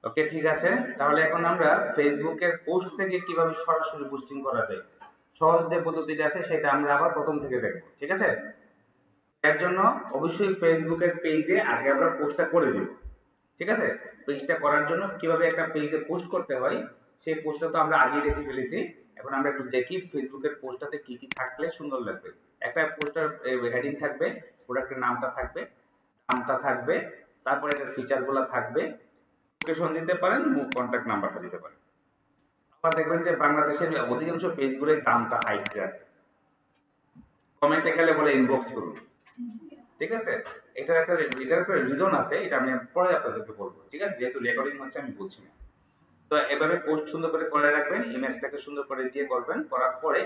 ওকে, ঠিক আছে। তাহলে এখন আমরা ফেসবুকের পোস্ট থেকে কিভাবে সরাসরি বুস্টিং করা যায়, সহজ যে পদ্ধতিটা আছে সেটা আমরা আবার প্রথম থেকে দেখব, ঠিক আছে? এর জন্য অবশ্যই ফেসবুকের পেজে আগে আমরা পোস্টটা করে দিব, ঠিক আছে? পেজটা করার জন্য কিভাবে একটা পেজে পোস্ট করতে হয় সেই পোস্টটা তো আমরা আগেই দেখে ফেলেছি। এখন আমরা একটু দেখি ফেসবুকের পোস্টটাতে কি কি থাকলে সুন্দর লাগবে। একটা পোস্টার হেডিং থাকবে, প্রোডাক্টের নামটা থাকবে, নামটা থাকবে, তারপরে এটার ফিচারগুলো থাকবে, লোকেশন দিতে পারেন, কন্ট্যাক্ট নাম্বারটা দিতে পারেন। আবার দেখবেন যে বাংলাদেশের অধিকাংশ পেজগুলোই দামটা হাইট রাখে, কমেন্টে গেলে বলে ইনবক্স করুন, ঠিক আছে? এটার একটা রিজন আছে, এটা আমি পরে আপনাদেরকে বলবো, ঠিক আছে? যেহেতু রেকর্ডিং হচ্ছে আমি বলছি না। তো এভাবে পোস্ট সুন্দর করে রাখবেন, ইমেজটাকে সুন্দর করে দিয়ে করবেন, করার পরে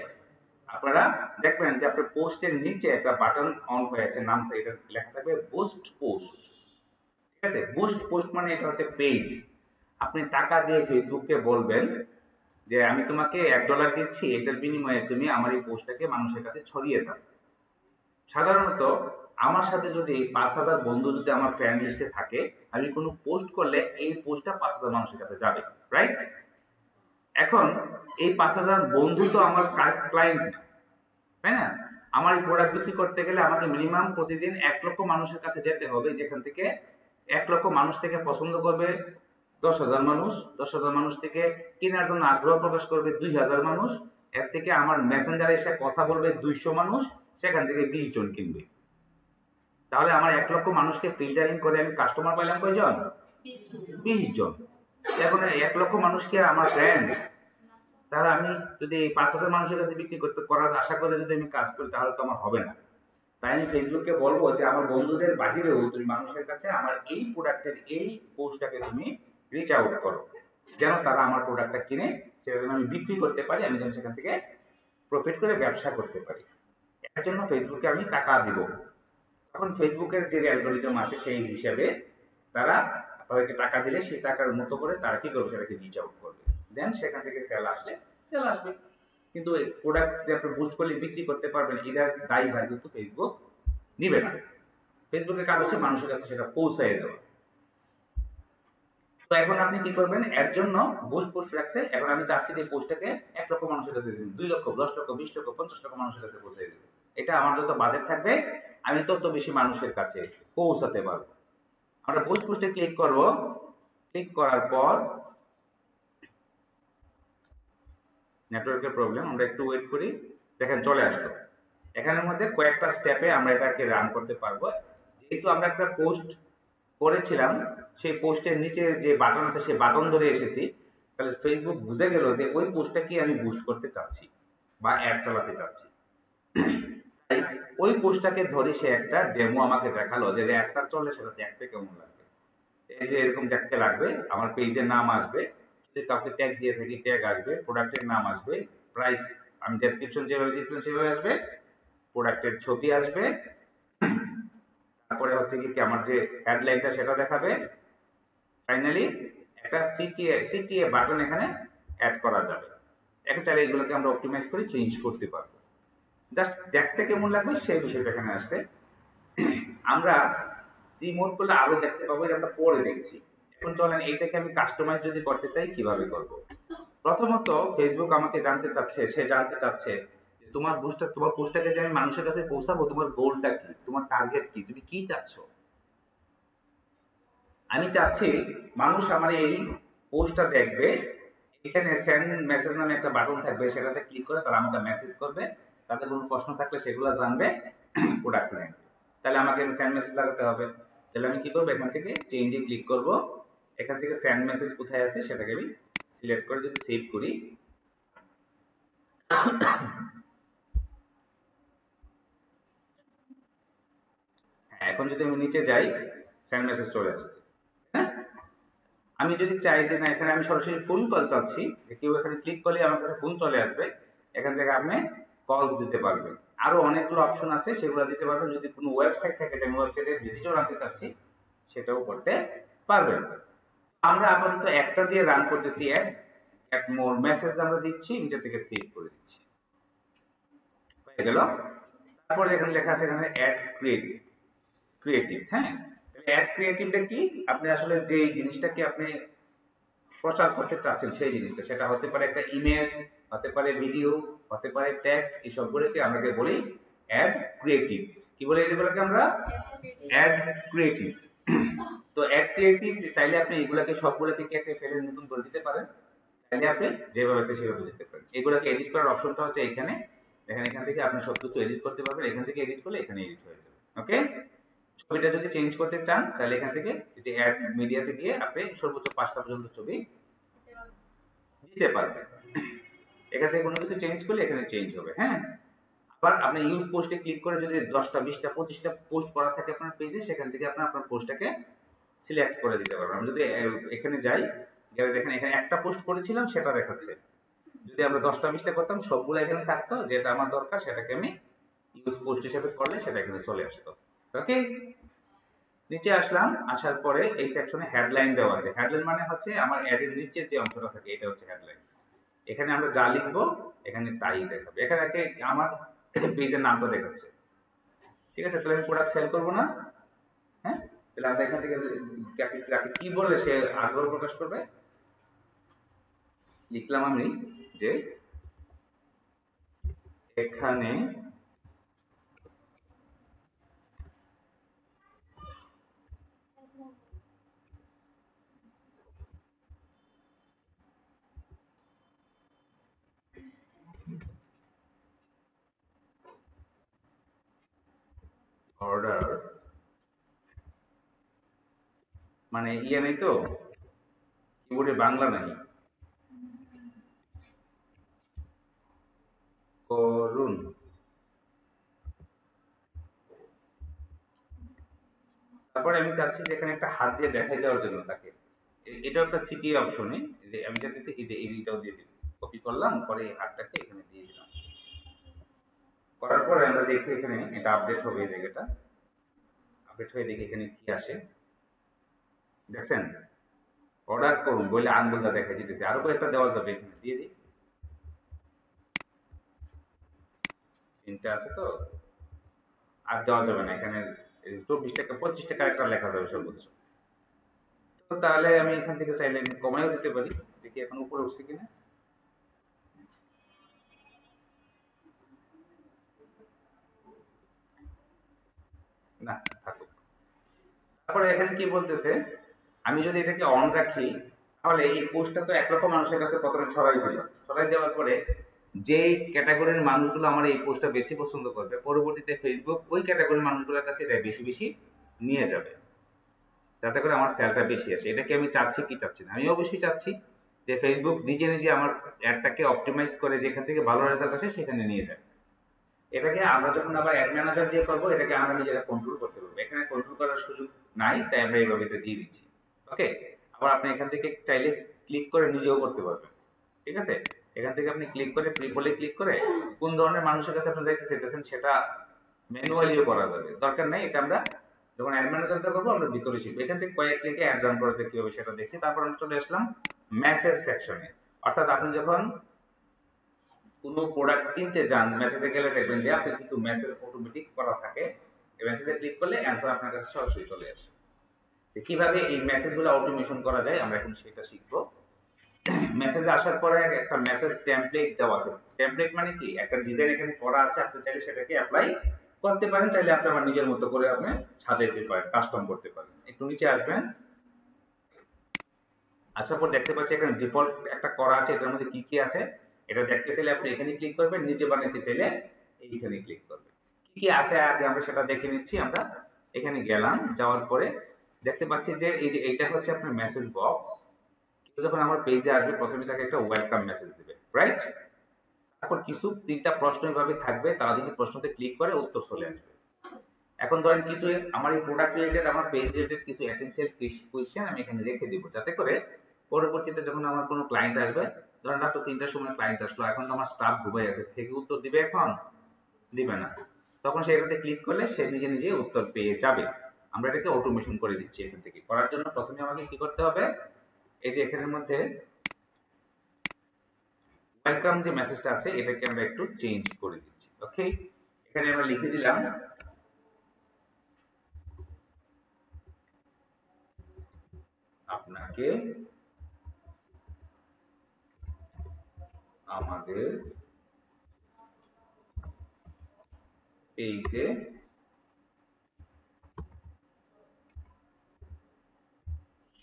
আপনারা দেখবেন যে আপনার পোস্টের নিচে একটা বাটন অন হয়ে আছে, নামটা এটা লেখা থাকবে বুস্ট পোস্ট, ঠিক আছে? বুস্ট পোস্ট মানে এটা হচ্ছে পেইড। আপনি টাকা দিয়ে ফেসবুককে বলবেন যে আমি তোমাকে $1 দিচ্ছি, এটার বিনিময়ে তুমি আমার এই পোস্টটাকে মানুষের কাছে ছড়িয়ে দাও। সাধারণত আমার সাথে যদি 5,000 বন্ধু যদি আমার ফ্রেন্ড লিস্টে থাকে, আমি কোনো পোস্ট করলে এই পোস্টটা 5,000 মানুষের কাছে যাবে, রাইট? এখন এই 5,000 বন্ধু তো আমার ক্লায়েন্ট, তাই না? আমার এই প্রোডাক্ট বিক্রি করতে গেলে আমাকে মিনিমাম প্রতিদিন 1 লক্ষ মানুষের কাছে যেতে হবে, যেখান থেকে 1 লক্ষ মানুষ থেকে পছন্দ করবে 10,000 মানুষ, 10,000 মানুষ থেকে কেনার জন্য আগ্রহ প্রকাশ করবে 2,000 মানুষ, এর থেকে আমার মেসেঞ্জারে এসে কথা বলবে 200 মানুষ, সেখান থেকে 20 জন কিনবে। তাহলে আমার 1 লক্ষ মানুষকে ফিল্টারিং করে আমি কাস্টমার পাইলাম কয়জন? 20 জন। এখন 1 লক্ষ মানুষ কি আমার ফ্রেন্ড? তাহলে আমি যদি 5,000 মানুষের কাছে বিক্রি করতে করার আশা করে যদি আমি কাজ করি তাহলে তো আমার হবে না। তাই আমি ফেসবুককে বলবো যে আমার বন্ধুদের বাহিরেও তুমি মানুষের কাছে আমার এই প্রোডাক্টের এই পোস্টটাকে তুমি রিচ আউট করো, যেন তারা আমার প্রোডাক্টটা কিনে সেটা যেন আমি বিক্রি করতে পারি, আমি যেন সেখান থেকে প্রফিট করে ব্যবসা করতে পারি। এর জন্য ফেসবুকে আমি টাকা দিব। এখন ফেসবুকের যে অ্যালগোরিদম আছে সেই হিসাবে তারা তাদেরকে টাকা দিলে সেই টাকার মতো করে তারা কি করবে, সেটাকে রিচ আউট করবে, দেন সেখান থেকে সেল আসলে সেল আসবে। কিন্তু এই প্রোডাক্ট যে আপনি বুস্ট করলে বিক্রি করতে পারবেন এটার দায়ভার কিন্তু ফেসবুক নিবে না। ফেসবুকের কাজ হচ্ছে মানুষের কাছে সেটা পৌঁছায় দেওয়া। তো এখন আপনি কি করবেন, এর জন্য বুস্ট পোস্ট রাখছে, এখন আমি চাচ্ছি যে পোস্টটাকে 1 লক্ষ মানুষের কাছে দিন, 2 লক্ষ, 10 লক্ষ, 20 লক্ষ, 50 লক্ষ মানুষের কাছে পৌঁছে দিন। এটা আমার যত বাজেট থাকবে আমি তত বেশি মানুষের কাছে পৌঁছাতে পারবো। আমরা বুস্ট পোস্টে ক্লিক করব, ক্লিক করার পর নেটওয়ার্কের প্রবলেম, আমরা একটু ওয়েট করি, দেখেন চলে আসলো। এখানের মধ্যে কয়েকটা স্টেপে আমরা এটাকে রান করতে পারবো। যেহেতু আমরা একটা পোস্ট করেছিলাম, সেই পোস্টের নিচে যে বাটন আছে সেই বাটন ধরে এসেছি, তাহলে ফেসবুক বুঝে গেল যে ওই পোস্টটাকে আমি বুস্ট করতে চাচ্ছি বা অ্যাড চালাতে চাচ্ছি। তাই ওই পোস্টটাকে ধরে সে একটা ডেমো আমাকে দেখালো যে অ্যাডটা চললে সেটা দেখতে কেমন লাগবে। এই যে এরকম দেখতে লাগবে, আমার পেজের নাম আসবে, যদি কাউকে ট্যাগ দিয়ে থাকি ট্যাগ আসবে, প্রোডাক্টের নাম আসবে, প্রাইস আমি ডেসক্রিপশন যেভাবে দিয়েছিলাম সেভাবে আসবে, প্রোডাক্টের ছবি আসবে, তারপরে হচ্ছে কি আমার যে হেডলাইনটা সেটা দেখাবে, ফাইনালি একটা সিটিএ বাটন এখানে অ্যাড করা যাবে। একটা চাইলে এগুলোকে আমরা অপটিমাইজ করে চেঞ্জ করতে পারবো, জাস্ট দেখতে কেমন লাগবে সেই বিষয়টা এখানে আসছে। আমরা সি মোড করলে আরো দেখতে পাবো, এটা আমরা পরে দেখছি। এখন চলেন এইটাকে আমি কাস্টমাইজ যদি করতে চাই কিভাবে করব। প্রথমত ফেসবুক আমাকে জানতে চাচ্ছে, সে জানতে চাচ্ছে যে তোমার পোস্টটাকে যে আমি মানুষের কাছে পৌঁছাবো, তোমার গোলটা কি, তোমার টার্গেট কি, তুমি কি চাচ্ছ। আমি চাচ্ছি মানুষ আমার এই পোস্টটা দেখবে, এখানে সেন্ড মেসেজ নামে একটা বাটন থাকবে, সেটাতে ক্লিক করে তারা আমাকে মেসেজ করবে, তাদের কোনো প্রশ্ন থাকলে সেগুলো জানবে, প্রোডাক্ট নেবে। তাহলে আমাকে সেন্ড মেসেজ লাগাতে হবে। তাহলে আমি কি করবো, এখান থেকে চেঞ্জে ক্লিক করব, এখান থেকে সেন্ড মেসেজ কোথায় আছে সেটাকে আমি সিলেক্ট করে যদি সেভ করি, হ্যাঁ এখন যদি আমি নিচে যাই সেন্ড মেসেজ চলে আসছে। হ্যাঁ, আমি যদি চাই যে না এখানে আমি সরাসরি ফোন কল চাচ্ছি, যে কেউ এখানে ক্লিক করলে আমার কাছে ফোন চলে আসবে, এখান থেকে আপনি কল দিতে পারবেন। আরো অনেকগুলো অপশন আছে, সেগুলো দিতে পারবেন। যদি কোনো ওয়েবসাইট থাকে যে আমি ওয়েবসাইটে ভিজিটর আনতে চাচ্ছি, সেটাও করতে পারবেন। আমরা আপাতত একটা দিয়ে রান করতেছি, এক মোর মেসেজ আমরা দিচ্ছি, নিচে থেকে সেভ করে দিচ্ছি, হয়ে গেল। তারপরে এখানে লেখা আছে এখানে অ্যাড ক্রিয়েটিভ, হ্যাঁ। অ্যাড ক্রিয়েটিভটা কি, আপনি আসলে যে জিনিসটাকে আপনি প্রচার করতে চাচ্ছেন সেই জিনিসটা, সেটা হতে পারে একটা ইমেজ, হতে পারে ভিডিও, হতে পারে টেক্সট, এই সবগুলোকে আমাকে বলি অ্যাড ক্রিয়েটিভস। কি বলে এগুলোকে আমরা? Ad creatives. তো অ্যাড ক্রিয়েটিভস চাইলে আপনি এগুলাকে সবগুলোকে কেটে ফেলে নতুন করে দিতে পারেন, চাইলে আপনি যেভাবে আছে সেভাবে দিতে পারেন। এগুলোকে এডিট করার অপশনটা হচ্ছে এখানে, দেখেন এখান থেকে আপনি সবকিছু এডিট করতে পারবেন, এখান থেকে এডিট করলে এখানে এডিট হয়ে যাবে। ওকে, ছবিটা যদি চেঞ্জ করতে চান তাহলে এখান থেকে যে অ্যাড মিডিয়াতে গিয়ে আপনি সর্বোচ্চ 5টা পর্যন্ত ছবি দিতে পারবেন। এখান থেকে কোনো কিছু চেঞ্জ করলে এখানে চেঞ্জ হবে। হ্যাঁ, আবার আপনি ইউজ পোস্টে ক্লিক করে যদি 10টা 20টা 25টা পোস্ট করা থাকে আপনার পেজে, সেখান থেকে আপনি আপনার পোস্টটাকে সিলেক্ট করে দিতে পারবেন। আমি যদি এখানে যাই, গেলে দেখেন এখানে একটা পোস্ট করেছিলাম সেটা দেখাচ্ছে। যদি আমরা 10টা 20টা করতাম সবগুলো এখানে থাকতো, যেটা আমার দরকার সেটাকে আমি ইউজ পোস্ট হিসেবে করলে সেটা এখানে চলে আসতো। ওকে, নিচে আসলাম, আসার পরে এই সেকশনে হেডলাইন দেওয়া আছে। হেডলাইন মানে হচ্ছে আমার অ্যাডের নিচের যে অংশটা থাকে এটা হচ্ছে হেডলাইন। এখানে আমরা যা লিখবো এখানে তাই দেখাবে। এখানে আমার পেজের নামটা দেখাচ্ছে। ঠিক আছে, তাহলে আমি প্রোডাক্ট সেল করবো না। হ্যাঁ, তাহলে আমরা এখান থেকে কি বললে সে আগ্রহ প্রকাশ করবে, লিখলাম আমি যে এখানে অর্ডার, মানে ইয়ে নেই তো, কিবোর্ডে বাংলা নাই, করুন। তারপরে আমি চাচ্ছি যে এখানে একটা হাত দিয়ে দেখাই দেওয়ার জন্য তাকে, এটা একটা সিটি অপশনে, যে আমি চাচ্ছি এই যে এইটাও দিয়ে দিই, কপি করলাম, পরে এই হাতটাকে এখানে দিয়ে দিলাম। করার পরে আমরা দেখি এখানে এটা আপডেট হবে, এই জায়গাটা আপডেট হয়ে দেখি এখানে কি আসে। দেখছেন, অর্ডার করুন বলে আঙ্গুলটা দেখা যেতেছে, আরো কয়েকটা দেওয়া যাবে, এখানে দিয়ে দিই। তিনটা আছে তো, আর দেওয়া যাবে না, এখানে 24টা 25টা ক্যারেক্টার লেখা যাবে সর্বোচ্চ। তো তাহলে আমি এখান থেকে চাইলে কমাইও দিতে পারি, দেখি এখন উপরে উঠছে কিনা। না, থাকুক। তারপরে এখানে কি বলতেছে, আমি যদি এটাকে অন রাখি তাহলে এই পোস্টটা তো একরকম মানুষের কাছে প্রথমে ছড়াই দিল, ছড়াই দেওয়ার পরে যেই ক্যাটাগরির মানুষগুলো আমার এই পোস্টটা বেশি পছন্দ করবে, পরবর্তীতে ফেসবুক ওই ক্যাটাগরির মানুষগুলোর কাছে এটা বেশি বেশি নিয়ে যাবে, যাতে করে আমার সেলটা বেশি আসে। এটা কি আমি চাচ্ছি কি চাচ্ছি না? আমি অবশ্যই চাচ্ছি যে ফেসবুক নিজে নিজে আমার অ্যাডটাকে অপটিমাইজ করে যেখান থেকে ভালো রেজাল্ট আসে সেখানে নিয়ে যায়। এটাকে আমরা যখন আবার অ্যাড ম্যানেজার দিয়ে করবো, এটাকে আমরা নিজেরা কন্ট্রোল করতে পারবো। এখানে কন্ট্রোল করার সুযোগ নাই, তাই আমরা এইভাবে এটা দিয়ে দিচ্ছি। ওকে, আবার আপনি এখান থেকে চাইলে ক্লিক করে নিজেও করতে পারবেন। ঠিক আছে, এখান থেকে আপনি ক্লিক করে বলে ক্লিক করে কোন ধরনের মানুষের কাছে আপনি যাইতে চাইতেছেন সেটা ম্যানুয়ালিও করা যাবে, দরকার নাই। এটা আমরা যখন অ্যাড ম্যানেজারটা করবো আমরা ভিতরে শিখবো। এখান থেকে কয়েক ক্লিকে অ্যাড রান করা যায় কিভাবে সেটা দেখছি। তারপর আমরা চলে আসলাম মেসেজ সেকশনে। অর্থাৎ আপনি যখন কোনো প্রোডাক্ট কিনতে যান, মেসেজে গেলে দেখবেন যে আপনি কিছু মেসেজ অটোমেটিক করা থাকে, এই মেসেজে ক্লিক করলে অ্যান্সার আপনার কাছে সরাসরি চলে আসে। কিভাবে এই মেসেজগুলো অটোমেশন করা যায় আমরা এখন সেটা শিখবো। মেসেজ আসার পরে একটা মেসেজ টেমপ্লেট দেওয়া আছে। টেমপ্লেট মানে কি, একটা ডিজাইন এখানে করা আছে, আপনি চাইলে সেটাকে অ্যাপ্লাই করতে পারেন, চাইলে আপনি আমার নিজের মতো করে আপনি সাজাইতে পারেন, কাস্টম করতে পারেন। একটু নিচে আসবেন, আসার পর দেখতে পাচ্ছি এখানে ডিফল্ট একটা করা আছে, এটার মধ্যে কি কি আছে এটা দেখতে চাইলে আপনি এখানে ক্লিক করবেন, নিচে বানাতে চাইলে এইখানে ক্লিক করবেন। কি কি আছে আগে আমরা সেটা দেখে নিচ্ছি। আমরা এখানে গেলাম, যাওয়ার পরে দেখতে পাচ্ছি যে এই যে এইটা হচ্ছে আপনার মেসেজ বক্স। যখন আমার পেজে আসবে প্রথমে তাকে একটা ওয়েলকাম মেসেজ দিবে, রাইট? তারপর কিছু 3টা প্রশ্ন এভাবে থাকবে, তারা যদি প্রশ্নতে ক্লিক করে উত্তর চলে আসবে। এখন ধরেন কিছু আমার এই প্রোডাক্ট রিলেটেড, আমার পেজ রিলেটেড কিছু এসেনশিয়াল কোয়েশ্চেন আমি এখানে রেখে দিব, যাতে করে পরবর্তীতে যখন আমার কোনো ক্লায়েন্ট আসবে, ধরেন রাত 3টার সময় ক্লায়েন্ট আসলো, এখন তো আমার স্টাফ ঘুমাই আছে, থেকে উত্তর দিবে এখন? দিবে না। তখন সে এটাতে ক্লিক করলে সে নিজে নিজে উত্তর পেয়ে যাবে। আমরা এটাকে অটোমেশন করে দিচ্ছি। এখান থেকে করার জন্য প্রথমে আমাকে কি করতে হবে, এই যে এখানের মধ্যে ওয়েলকাম যে মেসেজটা আছে এটাকে আমরা একটু চেঞ্জ করে দিচ্ছি। ওকে, এখানে আমরা লিখে দিলাম আপনাকে আমাদের পেজে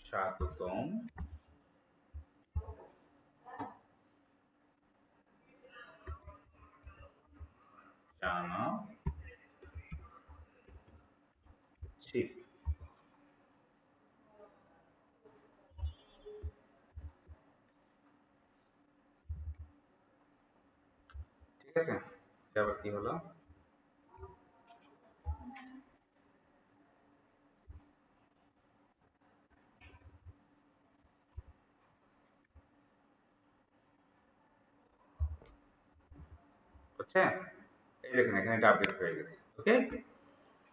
স্বাগতম জানাচ্ছি। ঠিক আছে, তারপর কি হলো? বুঝছে? এই দেখেন এখানে এটা আপডেট হয়ে গেছে। ওকে,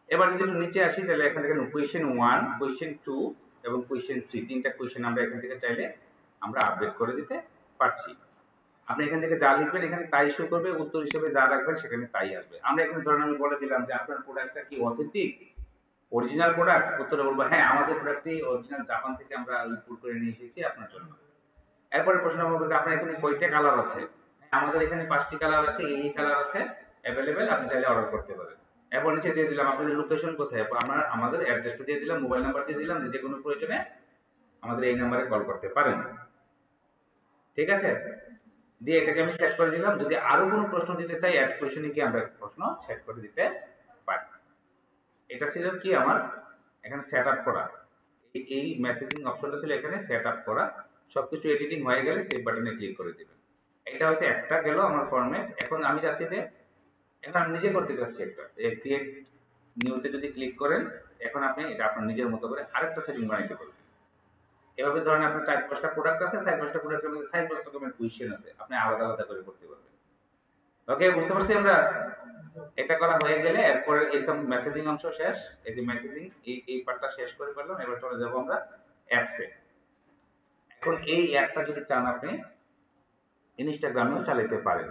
এবার যদি একটু নিচে আসি তাহলে এখান থেকে কোয়েশ্চেন 1, কোয়েশ্চেন 2 এবং কোয়েশ্চেন 3 তিনটা কোয়েশ্চেন আমরা এখান থেকে চাইলে আমরা আপডেট করে দিতে পারছি। আপনি এখান থেকে যা লিখবেন এখানে তাই শো করবে, উত্তর হিসেবে যা রাখবেন সেখানে তাই আসবে। আমরা এখানে ধরেন আমি বলে দিলাম যে আপনার প্রোডাক্টটা কি অথেন্টিক, অরিজিনাল প্রোডাক্ট, উত্তরে বলবো হ্যাঁ আমাদের প্রোডাক্টটি অরিজিনাল জাপান থেকে আমরা ইম্পোর্ট করে নিয়ে এসেছি আপনার জন্য। এরপরে প্রশ্ন হবে যে আপনার এখানে কয়টা কালার আছে? আমাদের এখানে 5টি কালার আছে, এই কালার আছে অ্যাভেলেবেল, আপনি চাইলে অর্ডার করতে পারেন। এরপর নিচে দিয়ে দিলাম আপনাদের লোকেশন কোথায়, আমরা আমাদের অ্যাড্রেসটা দিয়ে দিলাম, মোবাইল নাম্বার দিয়ে দিলাম, যে কোনো প্রয়োজনে আমাদের এই নাম্বারে কল করতে পারেন। ঠিক আছে, দিয়ে এটাকে আমি সেট করে দিলাম। যদি আরো কোনো প্রশ্ন দিতে চাই অ্যাড কোয়েশ্চেনে গিয়ে আমরা প্রশ্ন সেট করে দিতে পারি। এটা ছিল কি আমার এখানে সেট আপ করা, এই মেসেজিং অপশনটা ছিল এখানে সেট আপ করা। সবকিছু এডিটিং হয়ে গেলে সেভ বাটনে ক্লিক করে দিবেন। এটা হচ্ছে একটা গেল আমার ফরম্যাট। এখন আমি চাচ্ছি যে এখন আমি নিজে করতে চাচ্ছি একটা ক্রিয়েট নিউতে যদি ক্লিক করেন এখন আপনি এটা আপনার নিজের মতো করে আরেকটা সেটিং বানাইতে পারবেন। এভাবে ধরেন আপনার 4-5টা প্রোডাক্ট আছে, 4-5টা প্রোডাক্টের মধ্যে 4-5 রকমের কোয়েশ্চেন আছে, আপনি আলাদা আলাদা করে করতে পারবেন। ওকে, বুঝতে পারছি আমরা? এটা করা হয়ে গেলে এরপরে এই সব মেসেজিং অংশ শেষ। এই যে মেসেজিং এই পার্টটা শেষ করে ফেললাম। এবার চলে যাব আমরা অ্যাপসে। এখন এই অ্যাপটা যদি চান আপনি ইনস্টাগ্রামেও চালাতে পারেন।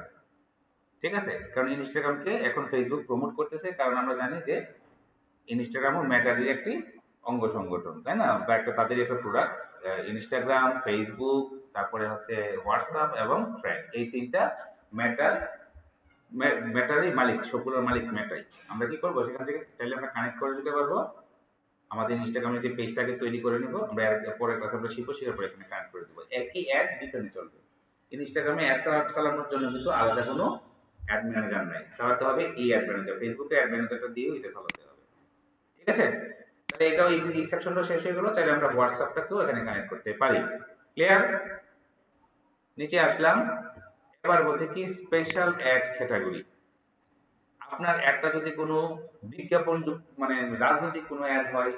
ঠিক আছে, কারণ ইনস্টাগ্রামকে এখন ফেসবুক প্রমোট করতেছে, কারণ আমরা জানি যে ইনস্টাগ্রামও মেটারই একটি অঙ্গ সংগঠন, তাই না? বা একটা তাদের একটা প্রোডাক্ট। ইনস্টাগ্রাম, ফেসবুক, তারপরে হচ্ছে হোয়াটসঅ্যাপ এবং ট্র্যাক, এই তিনটা মেটার মেটারই মালিক, সবগুলোর মালিক মেটাই। আমরা কি করবো সেখান থেকে চাইলে আমরা কানেক্ট করে দিতে পারবো। আমাদের ইনস্টাগ্রামের যে পেজটাকে তৈরি করে নিব, আমরা পরের ক্লাসে আমরা শিখবো, শেখার পরে এখানে কানেক্ট করে দেবো। একই অ্যাড দুটোনে চলবে। ইনস্টাগ্রামে অ্যাড চালানোর জন্য কিন্তু আলাদা কোনো অ্যাড ম্যানেজার নাই, চালাতে হবে এই অ্যাড ম্যানেজার, ফেসবুকে অ্যাড ম্যানেজারটা দিয়েও এটা চালাতে হবে। ঠিক আছে, তাহলে এটাও এই সেকশনটা শেষ হয়ে গেল। চাইলে আমরা হোয়াটসঅ্যাপটাকেও এখানে কানেক্ট করতে পারি। ক্লিয়ার? নিচে আসলাম। এবার বলছে কি স্পেশাল অ্যাড ক্যাটাগরি। আপনার একটা যদি কোনো বিজ্ঞাপন মানে রাজনৈতিক কোনো অ্যাড হয়,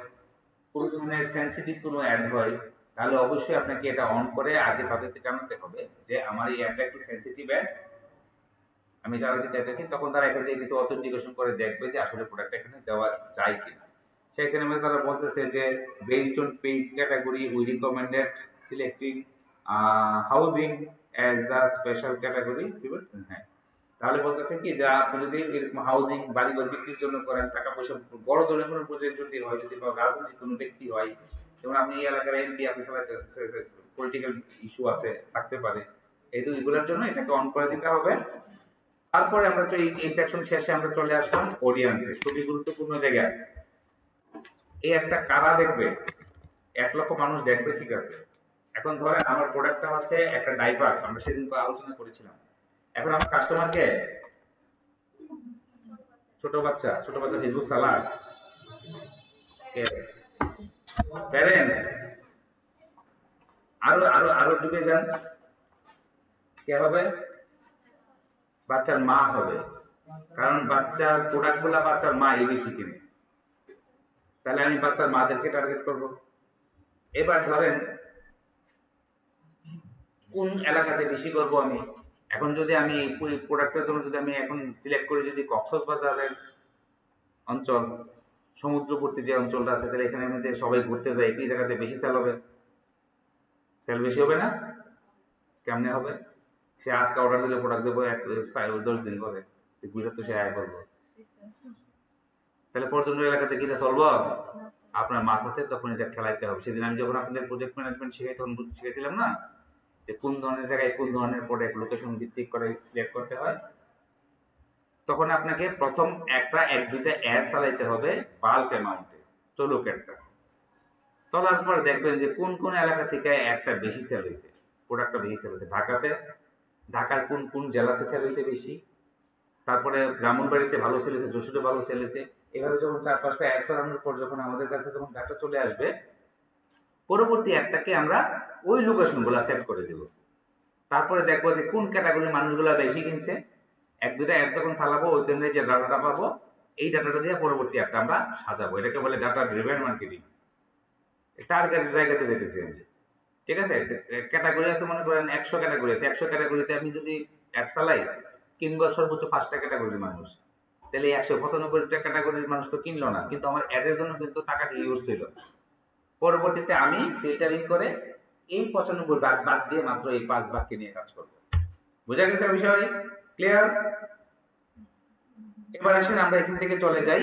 কোনো ধরনের সেন্সিটিভ কোনো অ্যাড হয়, তাহলে অবশ্যই আপনাকে এটা অন করে আগে তাদেরকে জানাতে হবে যে আমার এই অ্যাডটা একটু সেন্সিটিভ অ্যাড, আমি জানাতে চাইতেছি। তখন তারা এখান থেকে কিছু অথেন্টিকেশন করে দেখবে যে আসলে প্রোডাক্টটা এখানে দেওয়া যায় কিনা। সেখানে তারা বলতেছে যে based on page category we recommended selecting housing as the special category. হ্যাঁ, তাহলে বলতেছে কি যে আপনি যদি এরকম হাউজিং বাড়িঘর বিক্রির জন্য করেন, টাকা পয়সা বড় ধরনের কোনো প্রজেক্ট যদি হয়, যদি রাজনৈতিক কোনো ব্যক্তি হয়, যেমন আপনি এই এলাকার এমপি, আপনি পলিটিক্যাল ইস্যু আছে থাকতে পারে, এই তো এগুলোর জন্য এটাকে অন করে দিতে হবে। তারপরে আমরা তো এই সেকশন শেষে আমরা চলে আসলাম অডিয়েন্সে, খুবই গুরুত্বপূর্ণ জায়গায়। এই একটা কারা দেখবে, 1 লক্ষ মানুষ দেখবে, ঠিক আছে। এখন ধরেন আমার প্রোডাক্টটা হচ্ছে একটা ডাইপার, আমরা সেদিন তো আলোচনা করেছিলাম। এখন আমার কাস্টমারকে ছোট বাচ্চা ফেসবুক চালায়, প্যারেন্টস, আরো আরো আরো ডুবে যান, কে হবে? বাচ্চার মা হবে, কারণ বাচ্চার প্রোডাক্ট গুলা বাচ্চার মা বেশি কিনে। তাহলে আমি বাচ্চার মাদেরকে টার্গেট করব। এবার ধরেন কোন এলাকাতে বেশি করব আমি। এখন যদি আমি প্রোডাক্টের জন্য যদি আমি এখন সিলেক্ট করি যদি কক্সবাজারের অঞ্চল, সমুদ্রবর্তী যে অঞ্চলটা আছে, তাহলে এখানে মধ্যে সবাই ঘুরতে যায়, এই জায়গাতে বেশি সেল হবে। সেল বেশি হবে না? কেমনে হবে? সে আজকে অর্ডার দিলে প্রোডাক্ট দেবো 10 দিন পরে, ঘুরে তো সে আয় করবো। তাহলে পর্যটন এলাকাতে কি এটা চলবো? আপনার মাথাতে তখন এটা খেলাইতে হবে। সেদিন আমি যখন আপনাদের প্রজেক্ট ম্যানেজমেন্ট শিখাই তখন শিখেছিলাম না যে কোন ধরনের জায়গায় কোন ধরনের প্রোডাক্ট লোকেশন ভিত্তিক করে সিলেক্ট করতে হয়। তখন আপনাকে প্রথম একটা 1-2টা অ্যাড চালাইতে হবে বাল্ক অ্যামাউন্টে, চলুক একটা। চলার পরে দেখবেন যে কোন কোন এলাকা থেকে অ্যাডটা বেশি সেল হয়েছে, প্রোডাক্টটা বেশি সেল হয়েছে। ঢাকার কোন কোন জেলাতে সেল হয়েছে বেশি, তারপরে ব্রাহ্মণবাড়িতে ভালো সেল হয়েছে, যশোরে ভালো সেল হয়েছে। এভাবে যখন 4-5টা অ্যাড চালানোর পর যখন আমাদের কাছে যখন ডাটা চলে আসবে, পরবর্তী অ্যাডটাকে আমরা ওই লোকেশনগুলো সেট করে দেব। তারপরে দেখবো যে কোন ক্যাটাগরির মানুষগুলো বেশি কিনছে। 1-2টা অ্যাড যখন চালাবো ওইখান থেকে যে ডাটাটা পাবো, এই ডাটাটা দিয়ে পরবর্তী অ্যাডটা আমরা সাজাবো। এটাকে বলে ডাটা ড্রিভেন মার্কেটিং। টার্গেট জায়গাতে যেতেছি আমি, ঠিক আছে। ক্যাটাগরি আছে, মনে করেন 100 ক্যাটাগরি আছে, 100 ক্যাটাগরিতে আমি যদি অ্যাড চালাই, কিনবো সর্বোচ্চ 5টা ক্যাটাগরির মানুষ, তাহলে 195টা ক্যাটাগরির মানুষ তো কিনলো না, কিন্তু আমার অ্যাডের জন্য কিন্তু টাকাটা ইউজ ছিল। পরবর্তীতে আমি ফিল্টারিং করে এই 95 ভাগ বাদ দিয়ে মাত্র এই 5 ভাগকে নিয়ে কাজ করব। বোঝা গেছে বিষয়? ক্লিয়ার? এবার আসেন আমরা এখান থেকে চলে যাই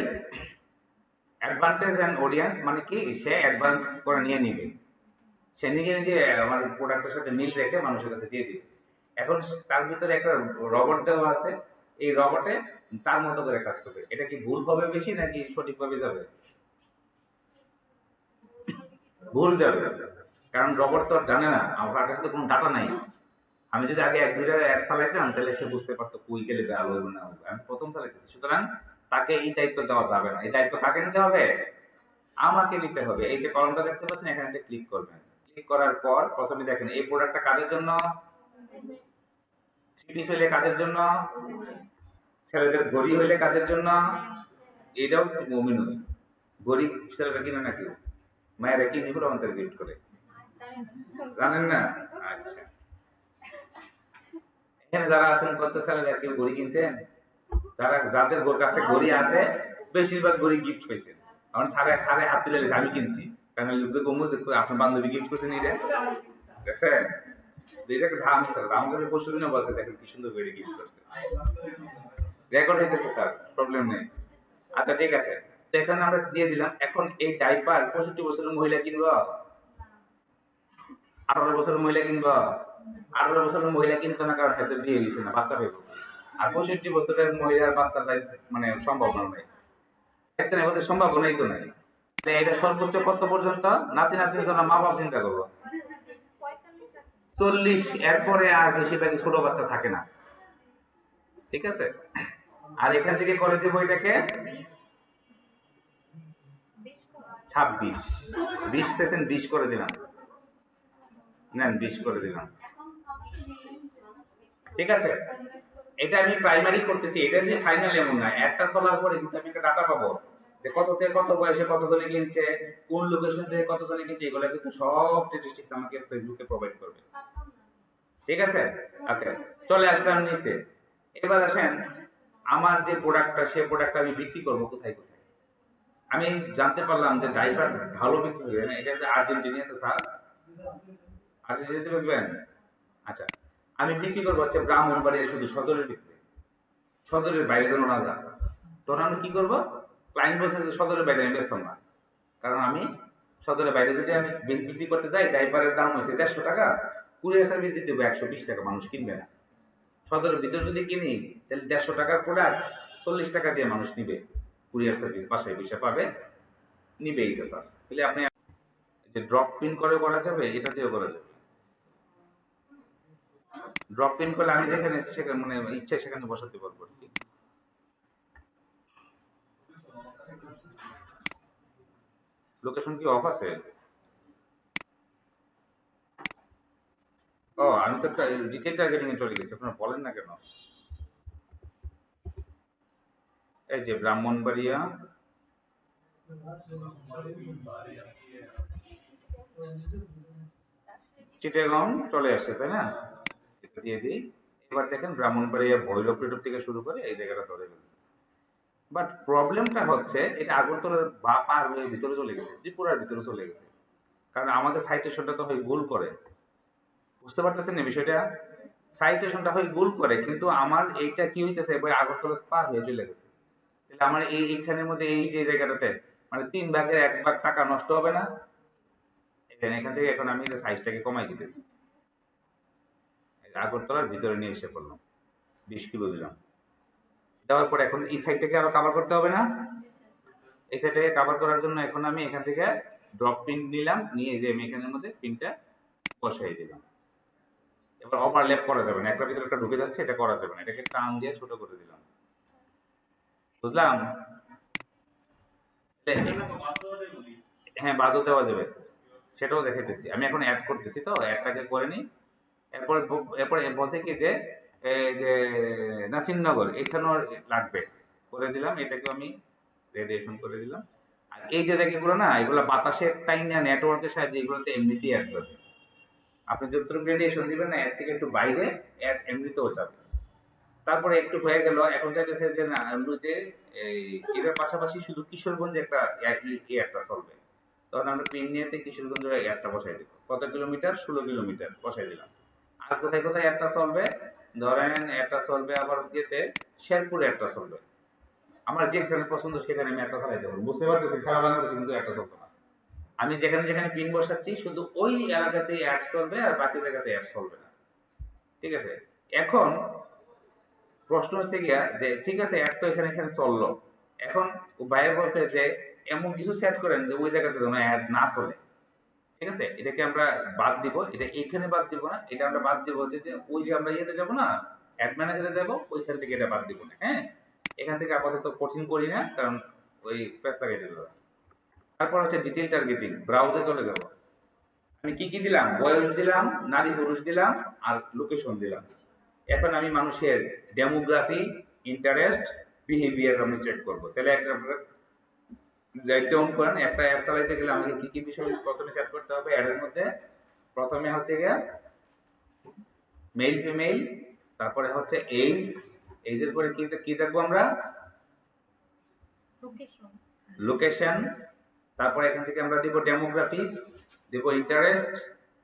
অ্যাডভান্টেজ এন্ড অডিয়েন্স। মানে কি, সে অ্যাডভান্স করে নিয়ে নিবে, সে নিজে নিজে আমার প্রোডাক্টের সাথে মিল রেখে মানুষের কাছে দিয়ে দিবে। এখন তার ভিতরে একটা রবট দেওয়া আছে, এই রবটে তার মতো করে কাজ করবে। এটা কি ভুল হবে বেশি নাকি সঠিকভাবে যাবে? ভুল যাবে, কারণ রবট তো আর জানে না, আমার কাছে তো কোনো ডাটা নাই। আমি যদি আগে 1-2টা অ্যাড চালাইতাম তাহলে সে বুঝতে পারতো কই গেলে ভালো হবে না হবে। আমি প্রথম চালাইতেছি, সুতরাং তাকে এই দায়িত্ব দেওয়া যাবে না। এই দায়িত্ব কাকে নিতে হবে? আমাকে নিতে হবে। এই যে কলমটা দেখতে পাচ্ছেন, এখানে একটা ক্লিক করবেন। ক্লিক করার পর প্রথমে দেখেন এই প্রোডাক্টটা কাদের জন্য, থ্রি পিস হইলে কাদের জন্য, ছেলেদের ঘড়ি হইলে কাদের জন্য। এটাও মমিন ঘড়ি ছেলেরা কিনে না কেউ, মায়েরা কিনে পুরো আমাদের গিফট করে, জানেন না? আচ্ছা, এখানে যারা আছেন কত ছেলেরা কেউ ঘড়ি কিনছেন? যাদের কাছে ঘড়ি আছে বেশিরভাগ ঘড়ি গিফট পাইছেন। আমার সাড়ে সাড়ে হাত তুলে আমি কিনছি, কারণ আপনার বান্ধবী গিফট করছেন। এটা দেখছেন, এটাকে ধাম আমার কাছে পরশু দিনও বলছে, দেখেন কি সুন্দর ঘড়ি গিফট করছে, রেকর্ড হইতেছে স্যার, প্রবলেম নেই। আচ্ছা ঠিক আছে, তো এখানে আমরা দিয়ে দিলাম। এখন এই ডাইপার 65 বছরের মহিলা কিনবো, 18 বছরের মহিলা কিনবো? 18 বছরের মহিলা কিনতো না, কারণ হয়তো বিয়ে গেছে না, বাচ্চা পেয়ে। আর 65 বছরের মহিলার বাচ্চা মানে সম্ভাবনা নাই, একটা ওদের সম্ভাবনাই তো নাই। এটা সর্বোচ্চ কত পর্যন্ত? নাতি নাতির জন্য মা বাবা চিন্তা করবো 40, এরপরে আর বেশিরভাগই ছোট বাচ্চা থাকে না, ঠিক আছে। আর এখান থেকে করে দেবো এটাকে 26, 20 সেশন 20 করে দিলাম, নেন 20 করে দিলাম, ঠিক আছে। এটা আমি প্রাইমারি করতেছি, এটা যে ফাইনাল এমন না। একটা চলার পরে কিন্তু আমি একটা ডাটা পাবো যে কত থেকে কত বয়সে কত জনে কিনছে, কোন লোকেশন থেকে কত জনে কিনছে, এগুলো কিন্তু সব স্ট্যাটিস্টিক্স আমাকে ফেসবুকে প্রোভাইড করবে, ঠিক আছে। ওকে, চলে আসলাম নিচে। এবার আসেন আমার যে প্রোডাক্টটা, সে প্রোডাক্টটা আমি বিক্রি করব কোথায় কোথায়। আমি জানতে পারলাম যে ডাইপার ভালো বিক্রি হয় না, এটা যে আর্জেন্টিনাতে স্যার, আর্জেন্টিনাতে বুঝবেন। আচ্ছা, আমি বিক্রি করবো হচ্ছে ব্রাহ্মণবাড়িয়া, শুধু সদরের ভিতরে, সদরের বাইরে যেন না যা। তখন আমি কি করবো, ক্লায়েন্ট বলছে যে সদরের বাইরে আমি বেচতাম না, কারণ আমি সদরের বাইরে যদি আমি বিক্রি করতে যাই, ডাইপারের দাম হচ্ছে 150 টাকা, কুরিয়ার সার্ভিস দিতে হবে 120 টাকা, মানুষ কিনবে না। সদরের ভিতরে যদি কিনি তাহলে 150 টাকার প্রোডাক্ট 40 টাকা দিয়ে মানুষ নিবে, কুরিয়ার সার্ভিস বাসায় পয়সা পাবে, নিবে। এইটা স্যার, তাহলে আপনি যে ড্রপ পিন করে করা যাবে, এটা দিয়েও করা যাবে। ড্রপ পিন করলে আমি যেখানে সেখানে মানে ইচ্ছা সেখানে বসাতে পারবো। লোকেশন কি অফ আছে? ও, আমি তো ডিটেল টার্গেটিং এ চলে গেছি, আপনারা বলেন না কেন? এই যে ব্রাহ্মণবাড়িয়া, চিটাগং চলে আসছে, তাই না? এটা দিয়ে দিই। এবার দেখেন ব্রাহ্মণবাড়িয়া ভৈরব টিরব থেকে শুরু করে এই জায়গাটা ধরে ফেলছে। বাট প্রবলেমটা হচ্ছে এটা আগরতলার বা পার হয়ে ভিতরে চলে গেছে, ত্রিপুরার ভিতরে চলে গেছে, কারণ আমাদের সাইটেশনটা তো হয় ভুল করে। বুঝতে পারতেছেন না বিষয়টা? সাইটেশনটা হয় ভুল করে, কিন্তু আমার এইটা কি হইতেছে, এবার আগরতলা পার হয়ে চলে গেছে। তাহলে আমার এইখানের মধ্যে এই যে জায়গাটাতে মানে 3 ভাগের 1 ভাগ টাকা নষ্ট হবে না। এখান থেকে এখন আমি সাইজটাকে কমাই দিতেছি। আগরতলার ভিতরে নিয়ে এসে পড়লাম, 20 কিলো দিলাম। দেওয়ার পর এখন এই সাইডটাকে আবার কাভার করতে হবে না? এই সাইডটাকে কাভার করার জন্য এখন আমি এখান থেকে ড্রপ পিন নিলাম, নিয়ে যে আমি এখানের মধ্যে পিনটা বসাই দিলাম। এবার ওভারল্যাপ করা যাবে না, একটা ভিতরে একটা ঢুকে যাচ্ছে, এটা করা যাবে না, এটাকে টান দিয়ে ছোট করে দিলাম। বুঝলাম? হ্যাঁ, বাদও দেওয়া যাবে, সেটাও দেখাইতেছি। আমি এখন অ্যাড করতেছি, তো অ্যাডটাকে করে নিই। এরপরে এরপরে বলছে কি যে এই যে নাসিরনগর এখানেও লাগবে, করে দিলাম। এটাকে আমি রেডিয়েশন করে দিলাম। আর এই যে জায়গাগুলো না, এগুলো বাতাসের টাইম না নেটওয়ার্কের সাহায্যে এগুলোতে এমনিতেই অ্যাড যাবে। আপনি যতটুকু রেডিয়েশন দিবেন না, এর থেকে একটু বাইরে অ্যাড এমনিতেও যাবে। তারপরে একটু হয়ে গেল, এখন চাইতেছে যে না যে এই এটার পাশাপাশি শুধু কিশোরগঞ্জ একটা একটা চলবে। তখন আমরা পিন নিয়েতে কিশোরগঞ্জের একটা বসাই দিব। কত কিলোমিটার? 16 কিলোমিটার বসাই দিলাম। আর কোথায় কোথায় একটা চলবে? ধরেন একটা চলবে আবার ইয়েতে শেরপুরে একটা চলবে। আমার যেখানে পছন্দ সেখানে আমি একটা চালাইতে পারবো। বুঝতে পারতেছি, সারা বাংলাদেশে কিন্তু একটা চলবে না। আমি যেখানে যেখানে পিন বসাচ্ছি শুধু ওই এলাকাতেই অ্যাড চলবে, আর বাকি জায়গাতে অ্যাড চলবে না। ঠিক আছে? এখন প্রশ্ন হচ্ছে গিয়া যে ঠিক আছে অ্যাড তো এখানে এখানে চললো, এখন বাইরে বলছে যে এমন কিছু সেট করেন যে ওই জায়গাতে যেন অ্যাড না চলে। ঠিক আছে, এটাকে আমরা বাদ দিব, এটা এখানে বাদ দিব না, এটা আমরা বাদ দিব যে ওই যে আমরা ইয়েতে যাব না, অ্যাড ম্যানেজারে যাব, ওইখান থেকে এটা বাদ দিব না। হ্যাঁ, এখান থেকে আপাতত কঠিন করি না, কারণ ওই পেস্তা কেটে দেবো। তারপর হচ্ছে ডিটেইল টার্গেটিং, ব্রাউজে চলে যাব। আমি কি কি দিলাম? বয়স দিলাম, নারী পুরুষ দিলাম, আর লোকেশন দিলাম। এখন আমি মানুষের ডেমোগ্রাফি, ইন্টারেস্ট, বিহেভিয়ার আমি চেক করবো। তাহলে একটা লাইটটা অন করেন। একটা অ্যাপ চালাইতে গেলে আমাকে কি কি বিষয় প্রথমে সেট করতে হবে? অ্যাডের মধ্যে প্রথমে হচ্ছে গিয়ে মেল ফিমেল, তারপরে হচ্ছে এজ, এজের পরে কি কি দেখবো আমরা? লোকেশন। তারপরে এখান থেকে আমরা দিব ডেমোগ্রাফিস, দিব ইন্টারেস্ট,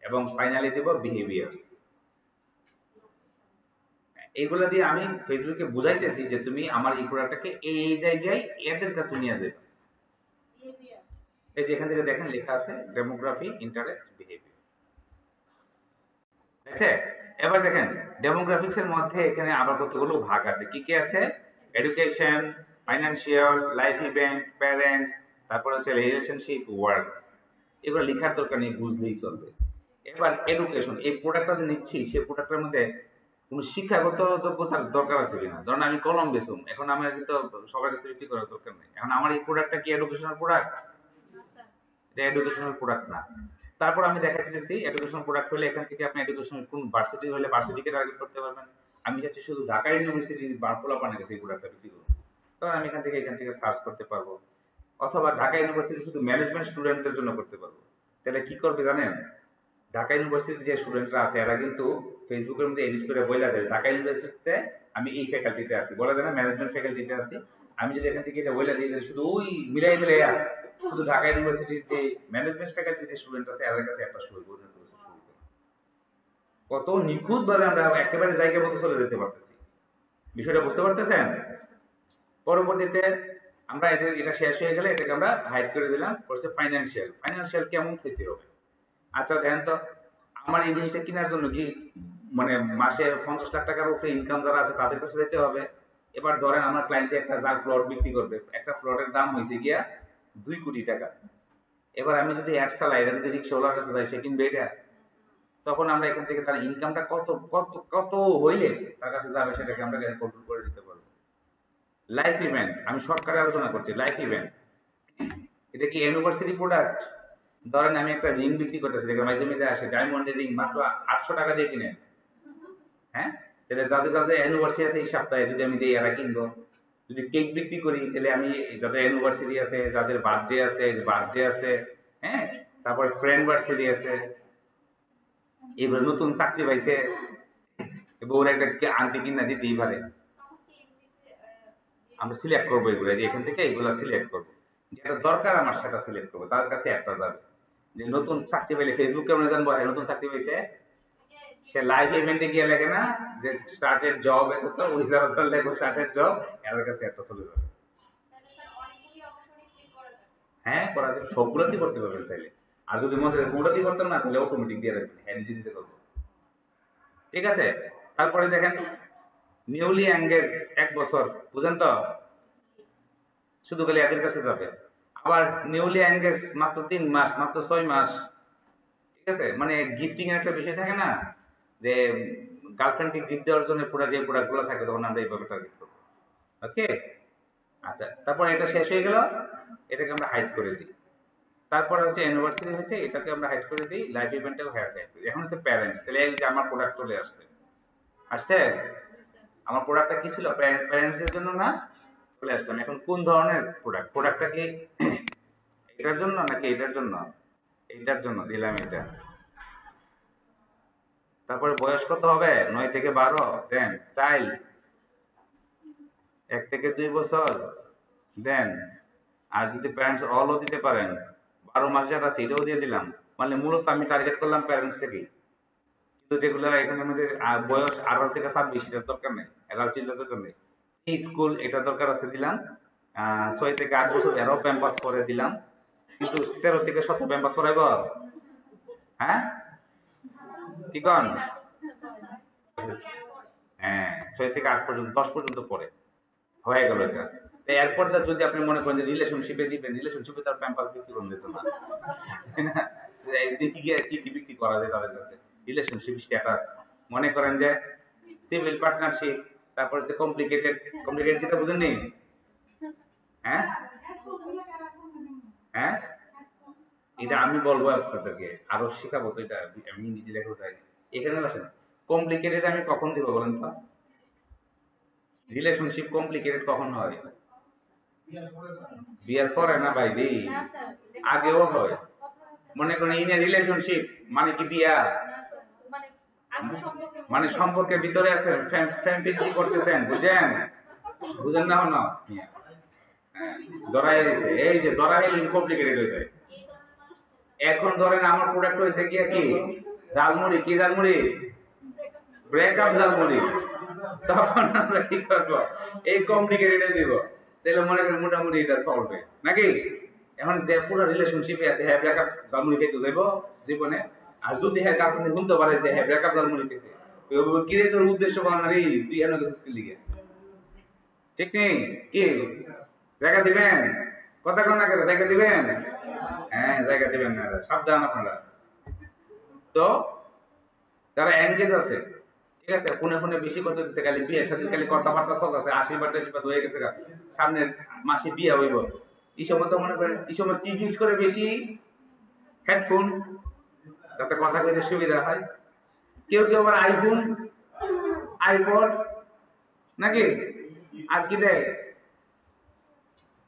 এবং ফাইনালি দিব বিহেভিয়ার্স। এইগুলা দিয়ে আমি ফেসবুকে বুঝাইতেছি যে তুমি আমার এই প্রোডাক্টটাকে এই জায়গায় এদের কাছে নিয়ে যাবে। এই যে এখান থেকে দেখেন লেখা আছে ডেমোগ্রাফি, ইন্টারেস্ট, বিহেভিয়ার। আছে? এবার দেখেন ডেমোগ্রাফিক্স এর মধ্যে এখানে আবার কতগুলো ভাগ আছে। কি কি আছে? Education, financial, life event, parents, তারপর হচ্ছে রিলেশনশিপ, ওয়ার্ক। এগুলো লেখার দরকার নেই, বুঝলেই চলবে। এবার এডুকেশন, এই প্রোডাক্টটা যে নিচ্ছি সেই প্রোডাক্টের মধ্যে কোনো শিক্ষাগত যোগ্যতার দরকার আছে কিনা। ধরুন আমি কলম বেচুম, এখন আমার কিন্তু সবার কাছে বিক্রি করার দরকার নেই। এখন আমার এই প্রোডাক্টটা কি এডুকেশনাল প্রোডাক্ট? এটা এডুকেশনাল প্রোডাক্ট না। তারপর আমি দেখা দিতেছি এডুকেশনাল প্রোডাক্ট হলে এখান থেকে আপনি এডুকেশনাল কোন ভার্সিটি হলে ভার্সিটিকে টার্গেট করতে পারবেন। আমি চাচ্ছি শুধু ঢাকা ইউনিভার্সিটির বারফুলা পানে গেছে এই প্রোডাক্টটা বিক্রি করবো, তখন আমি এখান থেকে সার্চ করতে পারবো। অথবা ঢাকা ইউনিভার্সিটি শুধু ম্যানেজমেন্ট স্টুডেন্টদের জন্য করতে পারবো। তাহলে কি করবে জানেন? ঢাকা ইউনিভার্সিটির যে স্টুডেন্টরা আছে এরা কিন্তু ফেসবুকের মধ্যে এডিট করে বলে দেয় ঢাকা ইউনিভার্সিটিতে আমি এই ফ্যাকাল্টিতে আছি, বলে দেয় না ম্যানেজমেন্ট ফ্যাকাল্টিতে আছি। আমি যদি এখান থেকে এটা বলে দিই শুধু ওই মিলাই দিলে শুধু ঢাকা ইউনিভার্সিটির যে ম্যানেজমেন্ট ফ্যাকাল্টির যে স্টুডেন্ট আছে এদের কাছে একটা শুরু করে কত নিখুঁত ভাবে আমরা একেবারে জায়গা মতো চলে যেতে পারতেছি। বিষয়টা বুঝতে পারতেছেন? পরবর্তীতে আমরা এটা শেষ হয়ে গেলে এটাকে আমরা হাইড করে দিলাম। বলছে ফাইন্যান্সিয়াল, ফাইন্যান্সিয়াল কেমন ক্ষতি হবে? আচ্ছা দেখেন তো, আমার এই জিনিসটা কেনার জন্য কি মানে মাসে 50 লাখ টাকার উপরে ইনকাম যারা আছে তাদের কাছে যেতে হবে। এবার ধরেন আমার ক্লায়েন্টে একটা যার প্লট বিক্রি করবে, একটা প্লটের দাম হয়েছে গিয়া 2 কোটি টাকা। এবার আমি যদি অ্যাড চালাই, এটা যদি রিক্সাওয়ালার কাছে যাই, সে কিনবে এটা? তখন আমরা এখান থেকে তার ইনকামটা কত কত কত হইলে তার কাছে যাবে সেটাকে আমরা কন্ট্রোল করে দিতে পারবো। লাইফ ইভেন্ট, আমি শর্টকাটে আলোচনা করছি। লাইফ ইভেন্ট এটা কি ইউনিভার্সিটি প্রোডাক্ট? ধরেন আমি একটা রিং বিক্রি করতেছি, দেখে মাঝে মাঝে আসে ডায়মন্ডের রিং মাত্র 800 টাকা দিয়ে কিনে। হ্যাঁ, তাহলে যাদের যাদের অ্যানিভার্সারি আছে এই সপ্তাহে যদি আমি দিই এরা কিনবো। যদি কেক বিক্রি করি তাহলে আমি যাদের অ্যানিভার্সারি আছে, যাদের বার্থডে আছে, হ্যাঁ, তারপর ফ্রেন্ড বার্থডে আছে, এবার নতুন চাকরি পাইছে, বউর একটা আংটি কিনা দিতেই পারে। আমরা সিলেক্ট করবো এগুলো, যে এখান থেকে এগুলো সিলেক্ট করবো, যেটা দরকার আমার সেটা সিলেক্ট করবো, তার কাছে একটা যাবে। যে নতুন চাকরি পেলে ফেসবুক কেমন জানবো নতুন চাকরি পেয়েছে? সে লাইভ ইভেন্টে গিয়ে লেগে না যে স্টার্টেড জব, ওই জায়গাটা লেখো স্টার্টেড জব, এর কাছে একটা চলে যাবে। হ্যাঁ, করা যাবে, সবগুলোতেই করতে পারবেন চাইলে। আর যদি মনে হয় কোনোটাতেই করতাম না তাহলে অটোমেটিক দিয়ে রাখবেন, হ্যাঁ নিজে দিতে পারবো। ঠিক আছে। তারপরে দেখেন নিউলি এঙ্গেজ 1 বছর, বুঝেন তো? শুধু খালি এদের কাছে যাবে। আবার নিউলি এঙ্গেজ মাত্র 3 মাস, মাত্র 6 মাস। ঠিক আছে, মানে গিফটিং এর একটা বিষয় থাকে না যে গার্লফ্রেন্ডকে গিফট দেওয়ার জন্য যে প্রোডাক্ট গুলো থাকে তখন আমরা এইভাবে টার্গেট করবো। ওকে, আচ্ছা। তারপর এটা শেষ হয়ে গেল, এটাকে আমরা হাইড করে দিই। তারপরে হচ্ছে অ্যানিভার্সারি হয়েছে, এটাকে আমরা হাইড করে দিই, লাইফ ইভেন্টেও হাইড করি। এখন হচ্ছে প্যারেন্টস, তাহলে এই যে আমার প্রোডাক্ট চলে আসছে, আসছে। আমার প্রোডাক্টটা কি ছিল? প্যারেন্টসদের জন্য না? চলে আসলাম। এখন কোন ধরনের প্রোডাক্ট? প্রোডাক্টটা কি এটার জন্য নাকি এটার জন্য? এইটার জন্য দিলাম এটা। তারপরে বয়স কত হবে? 9 থেকে 12 দেন। চাইল্ড 1 থেকে 2 বছর দেন। আর যদি প্যারেন্টস অলও দিতে পারেন, 12 মাস যারা আছে এটাও দিয়ে দিলাম। মানে মূলত আমি টার্গেট করলাম প্যারেন্টসটাকেই। কিন্তু যেগুলো এখানে আমাদের বয়স 18 থেকে 26 এটার দরকার নেই, এরাও চিন্তা দরকার নেই। এই স্কুল এটা দরকার আছে দিলাম। 6 থেকে 8 বছর এরাও প্যাম্পাস করে দিলাম। কিন্তু 13 থেকে 17 প্যাম্পাস করাইব? হ্যাঁ, কি কন? হ্যাঁ, 6 থেকে 8 পর্যন্ত, 10 পর্যন্ত পড়ে। হয়ে গেল এটা। তো এরপর যদি আপনি মনে করেন যে রিলেশনশিপে দিবেন, রিলেশনশিপে তার প্যাম্পাস বিক্রি করে দিত না, তাই না? দেখি গিয়ে কি কি বিক্রি করা যায় তাদের কাছে। রিলেশনশিপ স্ট্যাটাস, মনে করেন যে সিভিল পার্টনারশিপ, তারপর যে কমপ্লিকেটেড, কমপ্লিকেটেড কি তা বুঝেননি? হ্যাঁ হ্যাঁ, এটা আমি বলবো আপনাদেরকে, আরো শেখাবো তো, এটা আমি নিজে লেখা চাই। এখানে আসেন, কমপ্লিকেটেড আমি কখন দিব বলেন তো? রিলেশনশিপ কমপ্লিকেটেড কখন হয়? বিয়ার পরে না বাইরে, আগেও হয়। মনে করেন ইন এ রিলেশনশিপ মানে কি বিয়া? মানে সম্পর্কের ভিতরে আছেন, ফ্যামিলি করতেছেন, বুঝেন? বুঝেন না হন? ধরা গেছে, এই যে ধরা গেলে কমপ্লিকেটেড হয়ে যায়। এখন ধরেন আমার প্রোডাক্ট হয়েছে গিয়া কি ঝালমুড়ি, কি ঝালমুড়ি? ব্রেকআপ ঝালমুড়ি। তখন আমরা কি করবো? এই কমপ্লিকেটেড দিব, তাহলে মনে করেন মোটামুটি এটা সলভ হয় নাকি? এখন যে পুরো রিলেশনশিপে আছে, হ্যাঁ ব্রেকআপ ঝালমুড়ি খেতে যাইব জীবনে। আর যদি হ্যাঁ গার্লফ্রেন্ড শুনতে পারে যে হ্যাঁ ব্রেকআপ ঝালমুড়ি খেয়েছে, কিরে তোর উদ্দেশ্য বানারি, তুই এনে গেছিস কি লিগে? ঠিক নেই কি? জায়গা দিবেন? কথা কোন না করে জায়গা দিবেন? হ্যাঁ, জায়গা দিবেন না, সাবধান আপনারা। তো যারা এনগেজ আছে, ঠিক আছে, ফোনে ফোনে বেশি কথা দিচ্ছে, খালি বিয়ের সাথে খালি কথাবার্তা চলতেছে, আশীর্বাদ টাশীর্বাদ হয়ে গেছে, সামনের মাসে বিয়ে হইব, এই সময় তো মনে করেন এই সময় কি গিফট করে বেশি? হেডফোন, যাতে কথা কইতে সুবিধা হয়। কেউ কেউ আবার আইফোন, আইপড, নাকি? আর কি দেয়?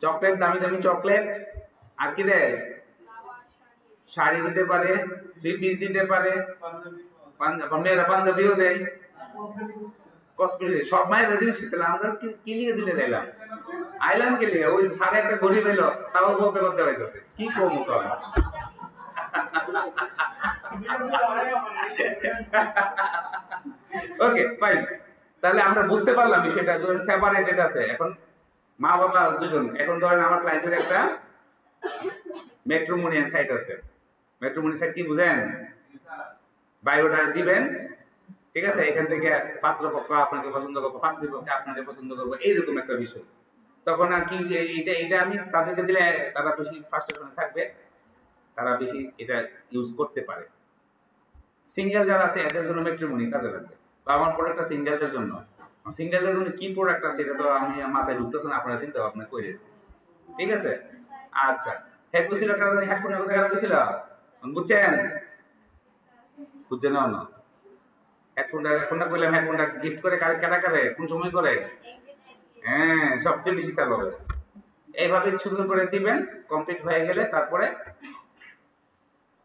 চকলেট, দামি দামি চকলেট। আর কি দেয়? শাড়ি দিতে পারে, 3 পিস দিতে পারে, মেয়েরা পাঞ্জাবিও দেয়, কসমেটিক, সব মায়ের জিনিস। তাহলে আমরা কি লিখে দিলে দিলাম? আইলাম কে লিখে? ওই সাড়ে একটা গরিব এলো, তাও বলতে করতে পারতেছে কি কম কম। ওকে ফাইন, তাহলে আমরা বুঝতে পারলাম বিষয়টা। ধরুন সেপারেটেড আছে, এখন মা বাবা দুজন। এখন ধরেন আমার ক্লায়েন্টের একটা ম্যাট্রিমোনিয়াল সাইট আছে। ম্যাট্রিমোনিয়াল সাইট কি বুঝেন? বায়োডাটা দিবেন, ঠিক আছে, এখান থেকে পাত্রপক্ষ আপনাকে পছন্দ করবো, পাত্রীপক্ষ আপনাকে পছন্দ করবো, এইরকম একটা বিষয়। তখন আর কি, এটা এটা আমি তাদেরকে দিলে তারা বেশি ফ্রাস্ট্রেশনে থাকবে, তারা বেশি এটা ইউজ করতে পারে। সিঙ্গেল যারা আছে এদের জন্য ম্যাট্রিমনি কাজে লাগবে। বা আমার প্রোডাক্টটা সিঙ্গেলদের জন্য। সিঙ্গেলদের জন্য কি প্রোডাক্ট আছে এটা তো আমি মাথায় ঢুকতেছে না, আপনারা চিন্তা ভাবনা করে। ঠিক আছে, আচ্ছা। হেডফোন কারণে হেডফোনের কথা কারা ছিল বুঝছেন? বুঝছেন না? হেডফোনটা বললাম, হেডফোনটা গিফট করে কারা করে, কোন সময় করে? হ্যাঁ, সবচেয়ে বেশি চালু হবে। এইভাবে সুন্দর করে দিবেন। কমপ্লিট হয়ে গেলে তারপরে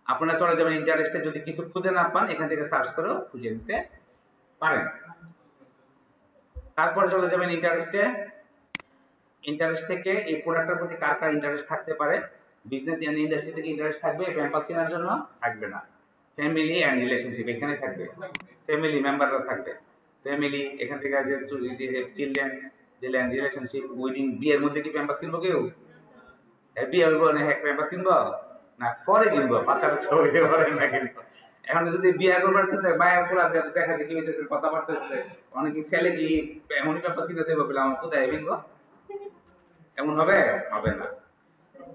আপনারা চলে যাবেন ইন্টারেস্টে। যদি কিছু খুঁজে না পান, এখান থেকে সার্চ করেও খুঁজে নিতে পারেন। তারপরে চলে যাবেন ইন্টারেস্টে। ইন্টারেস্ট থেকে এই প্রোডাক্টের প্রতি কার কার ইন্টারেস্ট থাকতে পারে। বিজনেস এন্ড ইন্ডাস্ট্রি থেকে ইন্টারেস্ট থাকবে, প্যাম্পাস কেনার জন্য থাকবে না। ফ্যামিলি এন্ড রিলেশনশিপ এখানে থাকবে, ফ্যামিলি মেম্বাররা থাকবে। ফ্যামিলি এখান থেকে যে চিলড্রেন, দিলেন রিলেশনশিপ, ওয়েডিং, বিয়ের মধ্যে কি প্যাম্পাস কিনবো কেউ? বিয়ে হইব না হ্যাঁ প্যাম্পাস কিনবো না, পরে কিনবো, বাচ্চাটা ছবি পরে না কিনবো। এখন যদি বিয়ে করবার সাথে মায়ের পোলা দেখা দেখি হইতেছে কথাবার্তা হচ্ছে অনেক ছেলে কি এমনই ব্যাপার কিনে দেবো বলে আমার কোথায় বিনবো, এমন হবে? হবে না।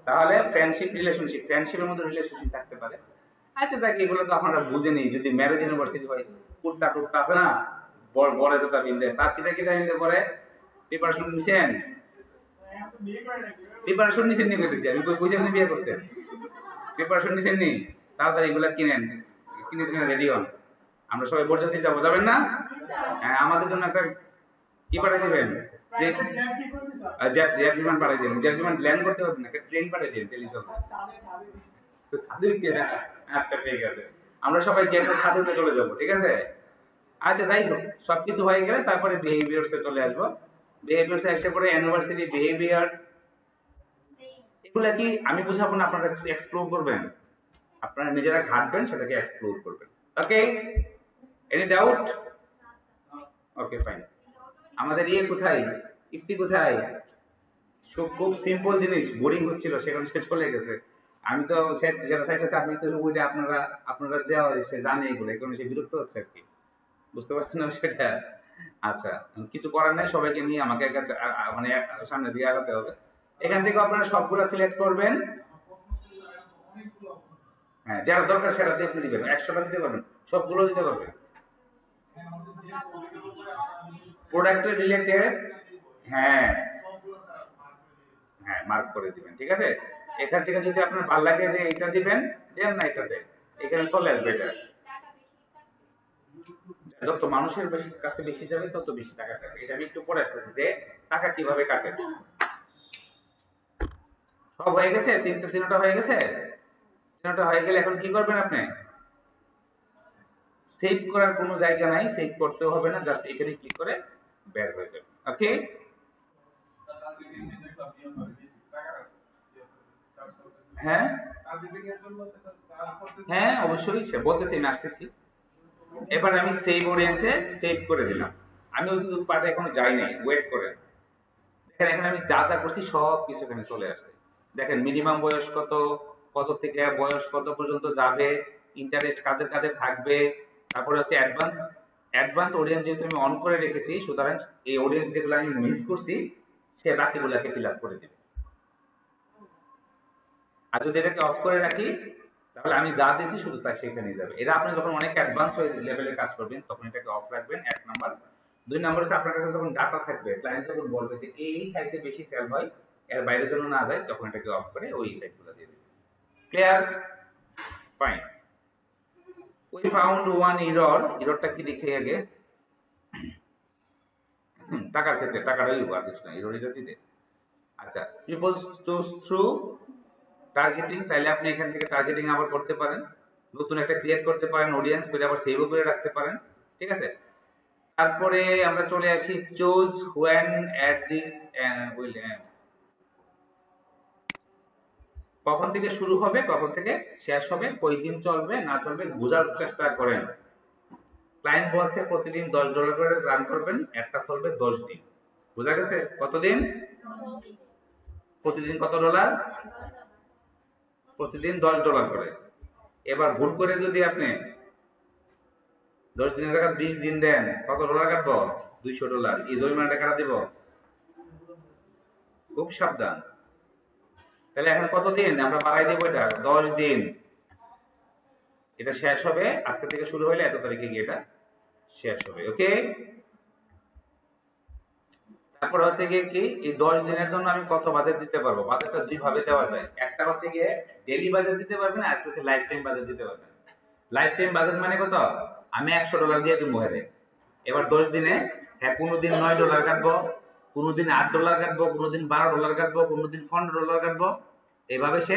তাহলে ফ্রেন্ডশিপ রিলেশনশিপ, ফ্রেন্ডশিপের মধ্যে রিলেশনশিপ থাকতে পারে। আচ্ছা দেখ এগুলো তো আপনারা বুঝে নেই, যদি ম্যারেজ ইউনিভার্সিটি হয় কুর্তা টুর্তা আছে না, বড় জোতা বিন্দে চাকরিটা কিটা বিন্দে পরে প্রিপারেশন নিছেন, প্রিপারেশন নিছেন নি কইতেছি আমি, কই কইছেন বিয়ে করছেন, প্রিপারেশন নিছেন নি? তাড়াতাড়ি এগুলা কিনেন, কিনে কিনে রেডি হন, আমরা সবাই বরযাত্রী যাবো, যাবেন না? হ্যাঁ আমাদের জন্য একটা কি পাঠিয়ে দেবেন, জেট বিমান পাঠিয়ে দেবেন, জেট বিমান ল্যান্ড করতে পারবেন না, একটা ট্রেন পাঠিয়ে দেবেন টেলিসস। আচ্ছা ঠিক আছে, আমরা সবাই জেটের ছাদে উঠে চলে যাবো, ঠিক আছে? আচ্ছা যাই হোক, সবকিছু হয়ে গেলে তারপরে বিহেভিয়ার্সে চলে আসবো। বিহেভিয়ার্সে এসে পরে ইউনিভার্সিটি বিহেভিয়ার, এগুলা কি আমি বুঝাবো না, আপনারা এক্সপ্লোর করবেন, আপনারা নিজেরা ঘাটবেন, সেটাকে এক্সপ্লোর করবেন। ওকে, এনি ডাউট? Okay fine. আমাদের ইয়ে কোথায়, ইফতি কোথায়? খুব সিম্পল জিনিস, বোরিং হচ্ছিল সেখানে সে চলে গেছে। আমি তো যেটা চাইতেছি আপনি তো ওইটা আপনারা আপনারা দেওয়া সে জানে এগুলো, এই কারণে সে বিরক্ত হচ্ছে আর কি, বুঝতে পারছেন না সেটা? আচ্ছা কিছু করার নাই, সবাইকে নিয়ে আমাকে মানে সামনের দিকে আগাতে হবে। এখান থেকে আপনারা সবগুলো সিলেক্ট করবেন, হ্যাঁ যারা দরকার সেটা দিয়ে দিবেন, 100টা দিতে পারবেন, সবগুলো দিতে পারবেন। প্রোডাক্টের রিলেটেড, হ্যাঁ হ্যাঁ মার্ক করে দিবেন, ঠিক আছে? এখান থেকে যদি আপনার ভালো লাগে যে এটা দিবেন, দেন না এটা দেন, এখানে চলে আসবে এটা। যত মানুষের কাছে বেশি যাবে তত বেশি টাকা কাটবে, এটা আমি একটু পরে আসতেছি যে টাকা কিভাবে কাটে। সব হয়ে গেছে, তিনটা হয়ে গেছে, তিনটা হয়ে গেলে এখন কি করবেন আপনি? সেভ করার কোনো জায়গা নাই, সেভ করতেও হবে না, জাস্ট এখানে ক্লিক করে বের হয়ে যাবে। ওকে, হ্যাঁ হ্যাঁ অবশ্যই, সে বলতেছি আমি আসতেছি। এবার আমি সেভ অডিয়েন্সে সেভ করে দিলাম, আমি ওই পার্টে এখনো যাই নাই, ওয়েট করেন। দেখেন এখানে আমি যা যা করছি সব কিছু এখানে চলে আসছে। দেখেন মিনিমাম বয়স কত, কত থেকে বয়স কত পর্যন্ত যাবে, ইন্টারেস্ট কাদের কাদের থাকবে, তারপরে হচ্ছে অ্যাডভান্স, অ্যাডভান্স অডিয়েন্স যেহেতু আমি অন করে রেখেছি, সুতরাং এই অডিয়েন্স যেগুলো আমি মিস করছি সে বাকিগুলোকে ফিল আপ করে দিবে। আর যদি এটাকে অফ করে রাখি তাহলে আমি যা দিয়েছি শুধু তাই সেখানে যাবে। এটা আপনি যখন অনেক অ্যাডভান্স হয়ে লেভেলে কাজ করবেন তখন এটাকে অফ রাখবেন, 1 নাম্বার। 2 নাম্বার হচ্ছে আপনার কাছে যখন ডাটা থাকবে, ক্লায়েন্ট যখন বলবে যে এই সাইটে বেশি সেল হয়, এর বাইরে যেন না যায়, তখন এটাকে অফ করে ওই সাইটগুলো দিয়ে দেবেন। Clear? Fine. We found one error, এররটা কি দেখে আগে, টাকার ক্ষেত্রে টাকাটাই আর কিছু না, এরর এটা দিতে। আচ্ছা পিপল চুজ থ্রু টার্গেটিং, চাইলে আপনি এখান থেকে টার্গেটিং আবার করতে পারেন, নতুন একটা ক্রিয়েট করতে পারেন অডিয়েন্স, করে আবার সেভও করে রাখতে পারেন, ঠিক আছে? তারপরে আমরা চলে আসি চুজ হোয়েন অ্যাট দিস, কখন থেকে শুরু হবে, কখন থেকে শেষ হবে, কয়দিন চলবে না চলবে বোঝার চেষ্টা করেন। ক্লায়েন্ট বলছে প্রতিদিন $10 করে রান করবেন, একটা চলবে 10 দিন, বোঝা গেছে? কতদিন? প্রতিদিন কত ডলার? প্রতিদিন $10 করে। এবার ভুল করে যদি আপনি 10 দিনের জায়গায় 20 দিন দেন, কত ডলার কাটবো? $200। এই জরিমানাটা কারা দিব? খুব সাবধান। তাহলে এখন কত দিন আমরা বাড়াই দেবো, এটা 10 দিন, এটা শেষ হবে আজকে থেকে শুরু হলে এত তারিখে গিয়ে এটা শেষ হবে। ওকে, তারপর হচ্ছে গিয়ে কি এই 10 দিনের জন্য আমি কত বাজেট দিতে পারবো? বাজেটটা দুই ভাবে দেওয়া যায়, একটা হচ্ছে গিয়ে ডেইলি বাজেট দিতে পারবেন, আর একটা হচ্ছে লাইফ টাইম বাজেট দিতে পারবেন। লাইফ টাইম বাজেট মানে কত? আমি $100 দিয়ে দিব হেরে, এবার 10 দিনে হ্যাঁ কোনোদিন $9 কাটবো, কোনোদিন $8 কাটবো, কোনোদিন $12 কাটবো, কোনোদিন $15 কাটবো, এভাবে সে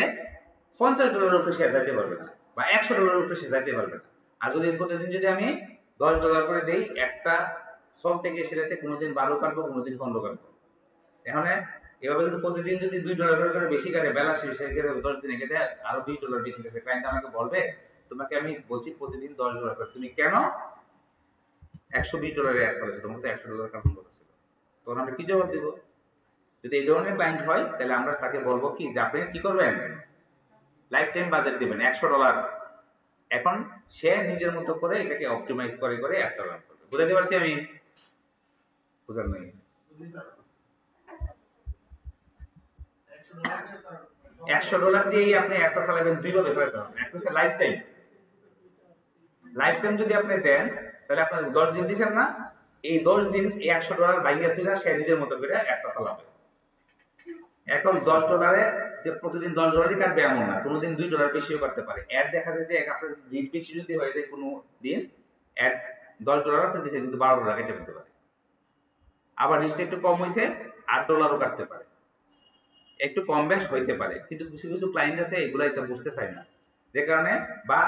$50 উপরে সে যাইতে পারবে না, বা $100 উপরে সে যাইতে পারবে না। আর যদি প্রতিদিন যদি আমি $10 করে দেই, একটা সব থেকে সেটাতে কোনোদিন 12 কাটবো, কোনোদিন 15 কাটবো। এখন এভাবে যদি প্রতিদিন যদি $2 করে বেশি কাটে, বেলা শেষে 10 দিনে কেটে আরো $20 বেশি কাটে, ক্লায়েন্ট আমাকে বলবে তোমাকে আমি বলছি প্রতিদিন $10 করে, তুমি কেন $120 অ্যাড চালাচ্ছো, তোমাকে তো $100 কাটুন বলেছিল। তখন আমরা কি জবাব দিব? যদি এই ধরনের ক্লায়েন্ট হয় তাহলে আমরা তাকে বলবো কি যে আপনি কি করবেন, লাইফ টাইম বাজেট দিবেন $100, এখন সে নিজের মতো করে এটাকে অপটিমাইজ করে করে একটা রান করবে। বুঝাতে পারছি আমি? বুঝার নেই? $100 দিয়েই আপনি একটা চালাবেন, দুইভাবে চালাতে হবে। একটা হচ্ছে লাইফ টাইম। লাইফ টাইম যদি আপনি দেন তাহলে আপনার 10 দিন দিচ্ছেন না, এই 10 দিন এই $100 ভাঙিয়ে ছিল সে নিজের মতো করে একটা চালাবে। এখন $10 যে প্রতিদিন $10 কাটবে এমন না, কোনোদিন $2 বেশিও কাটতে পারে। অ্যাড দেখা যায় যে আপনার রিচ বেশি যদি হয়ে যায় কোনো দিন, অ্যাড $10 আপনি দিচ্ছেন কিন্তু $12 কেটে ফেলতে পারে। আবার রিচটা একটু কম হয়েছে, $8 কাটতে পারে। একটু কম বেশ হইতে পারে, কিন্তু কিছু কিছু ক্লায়েন্ট আছে এগুলা এটা বুঝতে চায় না, যে কারণে বা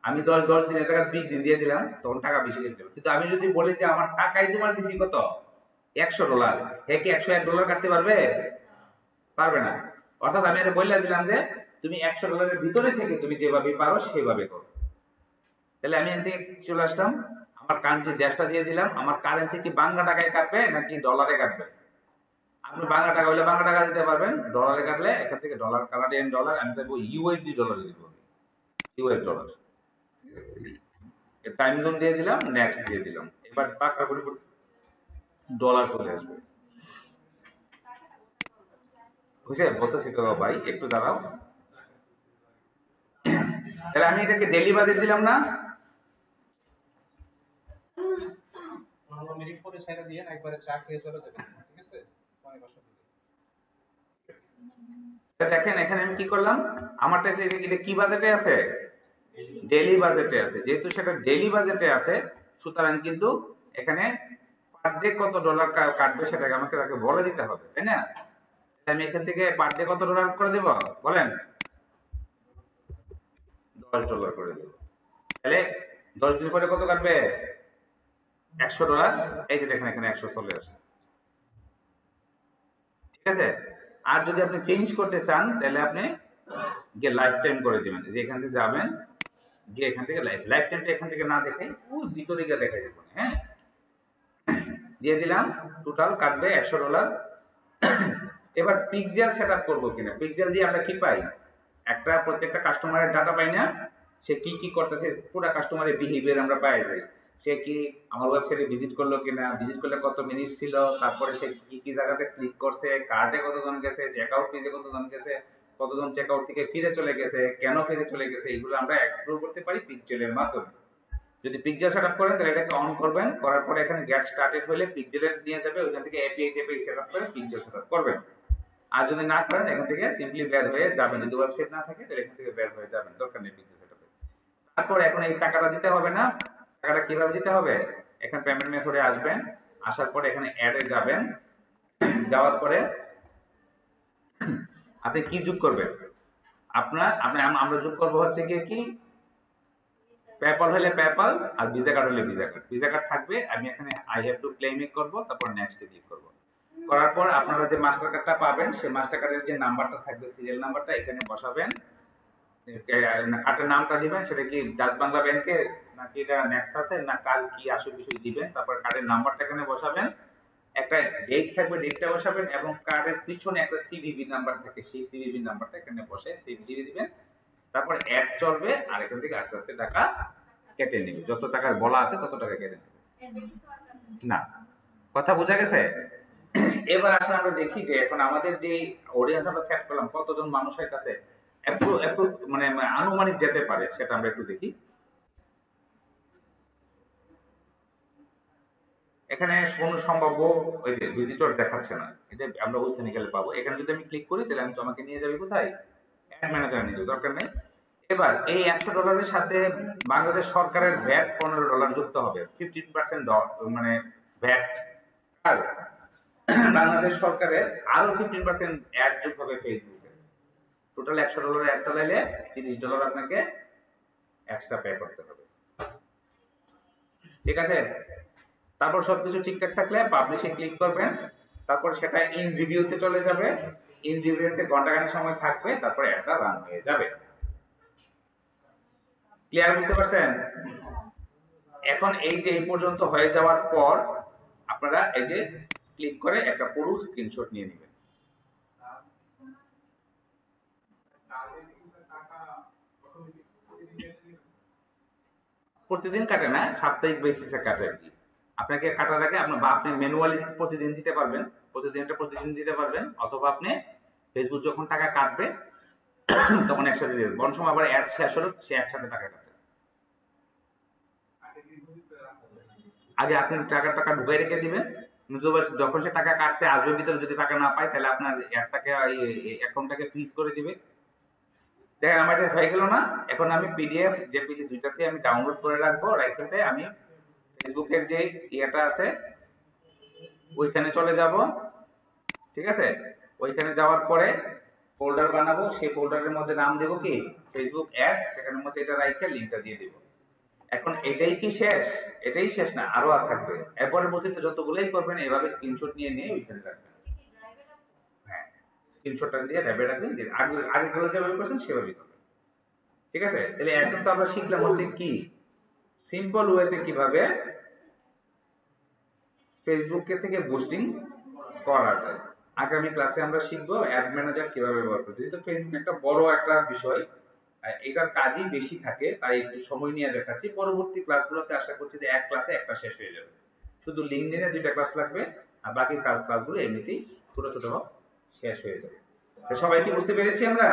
আমি 10 দিনের জায়গায় 20 দিন দিয়ে দিলাম, তখন টাকা বেশি কেটে দেবে। কিন্তু আমি যদি বলি যে আমার টাকাই তোমার দিছি কত, $100, হে কি $101 কাটতে পারবে? পারবে না। অর্থাৎ আমি এটা বলে দিলাম যে তুমি $100 ভিতরে থেকে তুমি যেভাবে পারো সেভাবে করো। তাহলে আমি এখান থেকে চলে আসলাম, আমার কান্ট্রি দেশটা দিয়ে দিলাম, আমার কারেন্সি কি বাংলা টাকায় কাটবে নাকি ডলারে কাটবে? আপনি বাংলা টাকা হলে বাংলা টাকা দিতে পারবেন, ডলারে কাটলে এখান থেকে ডলার, কানাডিয়ান ডলার, আমি চাইবো ইউএসডি ডলারে দিব, ইউএস ডলার। টাইম জোন দিয়ে দিলাম, নেক্সট দিয়ে দিলাম, এবার টাকা পরিবর্তন ডলার চলে আসবে। বুঝছে? বলতেছি তো ভাই, একটু দাঁড়াও। তাহলে আমি এটাকে ডেলি বাজেট দিলাম না? মিনিট পরে ছেড়ে দিয়ে একবারে চা খেয়ে চলে যাবেন, ঠিক আছে? অনেক অসুবিধা। দেখেন এখানে আমি কি করলাম, আমারটা এটা কি বাজেটে আছে? ডেলি বাজেটে আছে। যেহেতু সেটা ডেলি বাজেটে আছে, সুতরাং কিন্তু এখানে পার ডে কত ডলার কাটবে সেটাকে আমাকে তাকে বলে দিতে হবে, তাই না? আমি এখান থেকে পার ডে কত ডলার করে দেব বলেন? $10 করে দেব। তাহলে 10 দিন পরে কত কাটবে? $100। এই যে দেখেন এখানে 100 চলে আসছে, ঠিক আছে? আর যদি আপনি চেঞ্জ করতে চান তাহলে আপনি গিয়ে লাইফ টাইম করে দিবেন, যে এখান থেকে যাবেন, গিয়ে এখান থেকে লাইফ টাইমটা এখান থেকে না দেখে ওই ভিতরে গিয়ে দেখাই দেবো, হ্যাঁ? দিয়ে দিলাম, টোটাল কাটবে $100। এবার পিক্সেল সেটআপ করব কিনা, পিক্সেল দিয়ে আমরা কি পাই, একটা প্রত্যেকটা কাস্টমারের ডাটা পাই না, সে কি কি করতেছে পুরো কাস্টমারের বিহেভিয়ার আমরা পাই যাই। সে কি আমার ওয়েবসাইটে ভিজিট করলো কিনা, ভিজিট করলে কত মিনিট ছিল, তারপরে সে কি কি জায়গাতে ক্লিক করছে, কার্ডে কতজন গেছে, চেকআউট পেজে কতজন গেছে, কতজন চেকআউট থেকে ফিরে চলে গেছে, কেন ফিরে চলে গেছে, এগুলো আমরা এক্সপ্লোর করতে পারি পিক্সেলের মাধ্যমে। যদি পিক্সেল সেটআপ করেন তাহলে এটাকে অন করবেন, করার পরে এখানে গেট স্টার্টেড হলে পিক্সেলে নিয়ে যাবে, ওইখান থেকে এপিআই টেপিআই সেটআপ করে পিক্সেল সেটআপ করবেন। আর যদি না করেন এখান থেকে সিম্পলি বের হয়ে যাবেন, যদি ওয়েবসাইট না থাকে তাহলে এখান থেকে বের হয়ে যাবেন, দরকার নেই পিক্সেল সেটআপে। তারপর এখন এই টাকাটা দিতে হবে না, টাকাটা কিভাবে দিতে হবে, এখানে পেমেন্ট মেথডে আসবেন, আসার পরে এখানে অ্যাডে যাবেন, যাওয়ার পরে আপনি কি যোগ করবেন, আমরা যোগ করব হচ্ছে গিয়ে কি, পেপ্যাল হলে পেপ্যাল, আর ভিসা কার্ড হলে ভিসা কার্ড। ভিসা কার্ড থাকবে, আমি এখানে আই হ্যাভ টু ক্লেম ইট করব, তারপর নেক্সট এ ক্লিক করব। করার পর আপনারা যে মাস্টার কার্ডটা পাবেন সেই মাস্টার কার্ডের যে নাম্বারটা থাকবে, সিরিয়াল নাম্বারটা এখানে বসাবেন, কার্ডের নামটা দিবেন, সেটা কি ডাচ বাংলা ব্যাংকের নাকি এটা নেক্সাসের না কার কি আসল বিষয় দিবেন, তারপর কার্ডের নাম্বারটা এখানে বসাবেন, একটা ডেট থাকবে, ডেটটা বসাবেন, এবং কার্ডের পিছনে একটা সিভিভি নাম্বার থাকে, সেই সিভিভি নাম্বারটা এখানে বসে সেভ দিয়ে দিবেন। তারপর অ্যাড চলবে, আর এখান থেকে আস্তে আস্তে টাকা কেটে নেবে, যত টাকা বলা আছে তত টাকা কেটে নেবে। না, কথা বোঝা গেছে? এবার আসলে আমরা দেখি যে এখন আমাদের যে অডিয়েন্স আমরা সেট করলাম, কতজন মানুষের কাছে একটু মানে আনুমানিক যেতে পারে সেটা আমরা একটু দেখি। এখানে কোনো সম্ভাব্য ওই যে ভিজিটর দেখাচ্ছে না, এটা আমরা ওইখানে গেলে পাবো। এখানে যদি আমি ক্লিক করি তাহলে আমি তো আমাকে নিয়ে যাবে কোথায়, অ্যাড ম্যানেজার নিয়ে যাবে, দরকার নেই। এবার এই $100 সাথে বাংলাদেশ সরকারের ভ্যাট $15 যুক্ত হবে, 15% মানে ভ্যাট। আর বাংলাদেশ সরকারের আরো 15% অ্যাড যোগ হবে ফেসবুকে। টোটাল $100 অ্যাড চালাইলে $30 আপনাকে এক্সট্রা পে করতে হবে, ঠিক আছে? তারপর সবকিছু ঠিকঠাক থাকলে পাবলিশে ক্লিক করবেন, তারপর সেটা ইন রিভিউতে চলে যাবে, ইন রিভিউতে ঘন্টাখানেক সময় থাকবে, তারপরে একটা রান হয়ে যাবে। ক্লিয়ার, বুঝতে পারছেন? এখন এই যে এই পর্যন্ত হয়ে যাওয়ার পর আপনারা এই যে ক্লিক করে একটা পুরো স্ক্রিনশট নিয়ে নেবেন। প্রতিদিন কাটে না, সাপ্তাহিক বেসিসে কাটে আর কি। আপনাকে কাটার আগে আপনি ম্যানুয়ালি প্রতিদিন দিতে পারবেন, প্রতিদিন দিতে পারবেন, অথবা আপনি ফেসবুক যখন টাকা কাটবে তখন একসাথে দিয়ে দেবেন। কোন সময় আবার অ্যাড শেষ হলো সে একসাথে টাকা কাটে। আগে আপনি টাকা ঢুকাই রেখে দিবেন, যখন সে টাকা কাটতে আসবে ভিতরে যদি টাকা না পায় তাহলে আপনার অ্যাডটাকে অ্যাকাউন্টটাকে ফ্রিজ করে দিবে। দেখেন আমার এটা হয়ে গেল না। এখন আমি পিডিএফ জেপিজি দুইটাতে আমি ডাউনলোড করে রাখবো, রাখতে আমি ফেসবুকের যে ইয়েটা আছে ওইখানে চলে যাব। ঠিক আছে, ওইখানে যাওয়ার পরে ফোল্ডার বানাবো, সেই ফোল্ডারের মধ্যে নাম দেবো কি ফেসবুক অ্যাডস, সেখানের মধ্যে এটা রাইখে লিংকটা দিয়ে দিব। এখন এটাই কি শেষ? এটাই শেষ না, আরো থাকবে। এরপরে পর্যন্ত যতগুলোই করবেন এভাবে স্ক্রিনশট নিয়ে ওইখানে রাখবেন। হ্যাঁ, স্ক্রিনশটটা দিয়ে ড্রাইভে রাখবেন, আগে যেভাবে করছেন সেভাবেই করবেন। ঠিক আছে, তাহলে এখন তো আমরা শিখলাম হচ্ছে কি সিম্পল ওয়েতে কিভাবে ফেসবুকে থেকে বুস্টিং করা যায়। আগামী ক্লাসে আমরা শিখবো অ্যাড ম্যানেজার কিভাবে ব্যবহার করতে। যেহেতু ফেসবুক একটা বড় একটা বিষয়, এটার কাজই বেশি থাকে, তাই একটু সময় নিয়ে দেখাচ্ছি। পরবর্তী ক্লাসগুলোতে আশা করছি যে এক ক্লাসে একটা শেষ হয়ে যাবে। শুধু লিঙ্কডিনে 2টা ক্লাস লাগবে, আর বাকি ক্লাসগুলো এমনিতেই ছোট ছোট শেষ হয়ে যাবে। তো সবাই কি বুঝতে পেরেছি আমরা?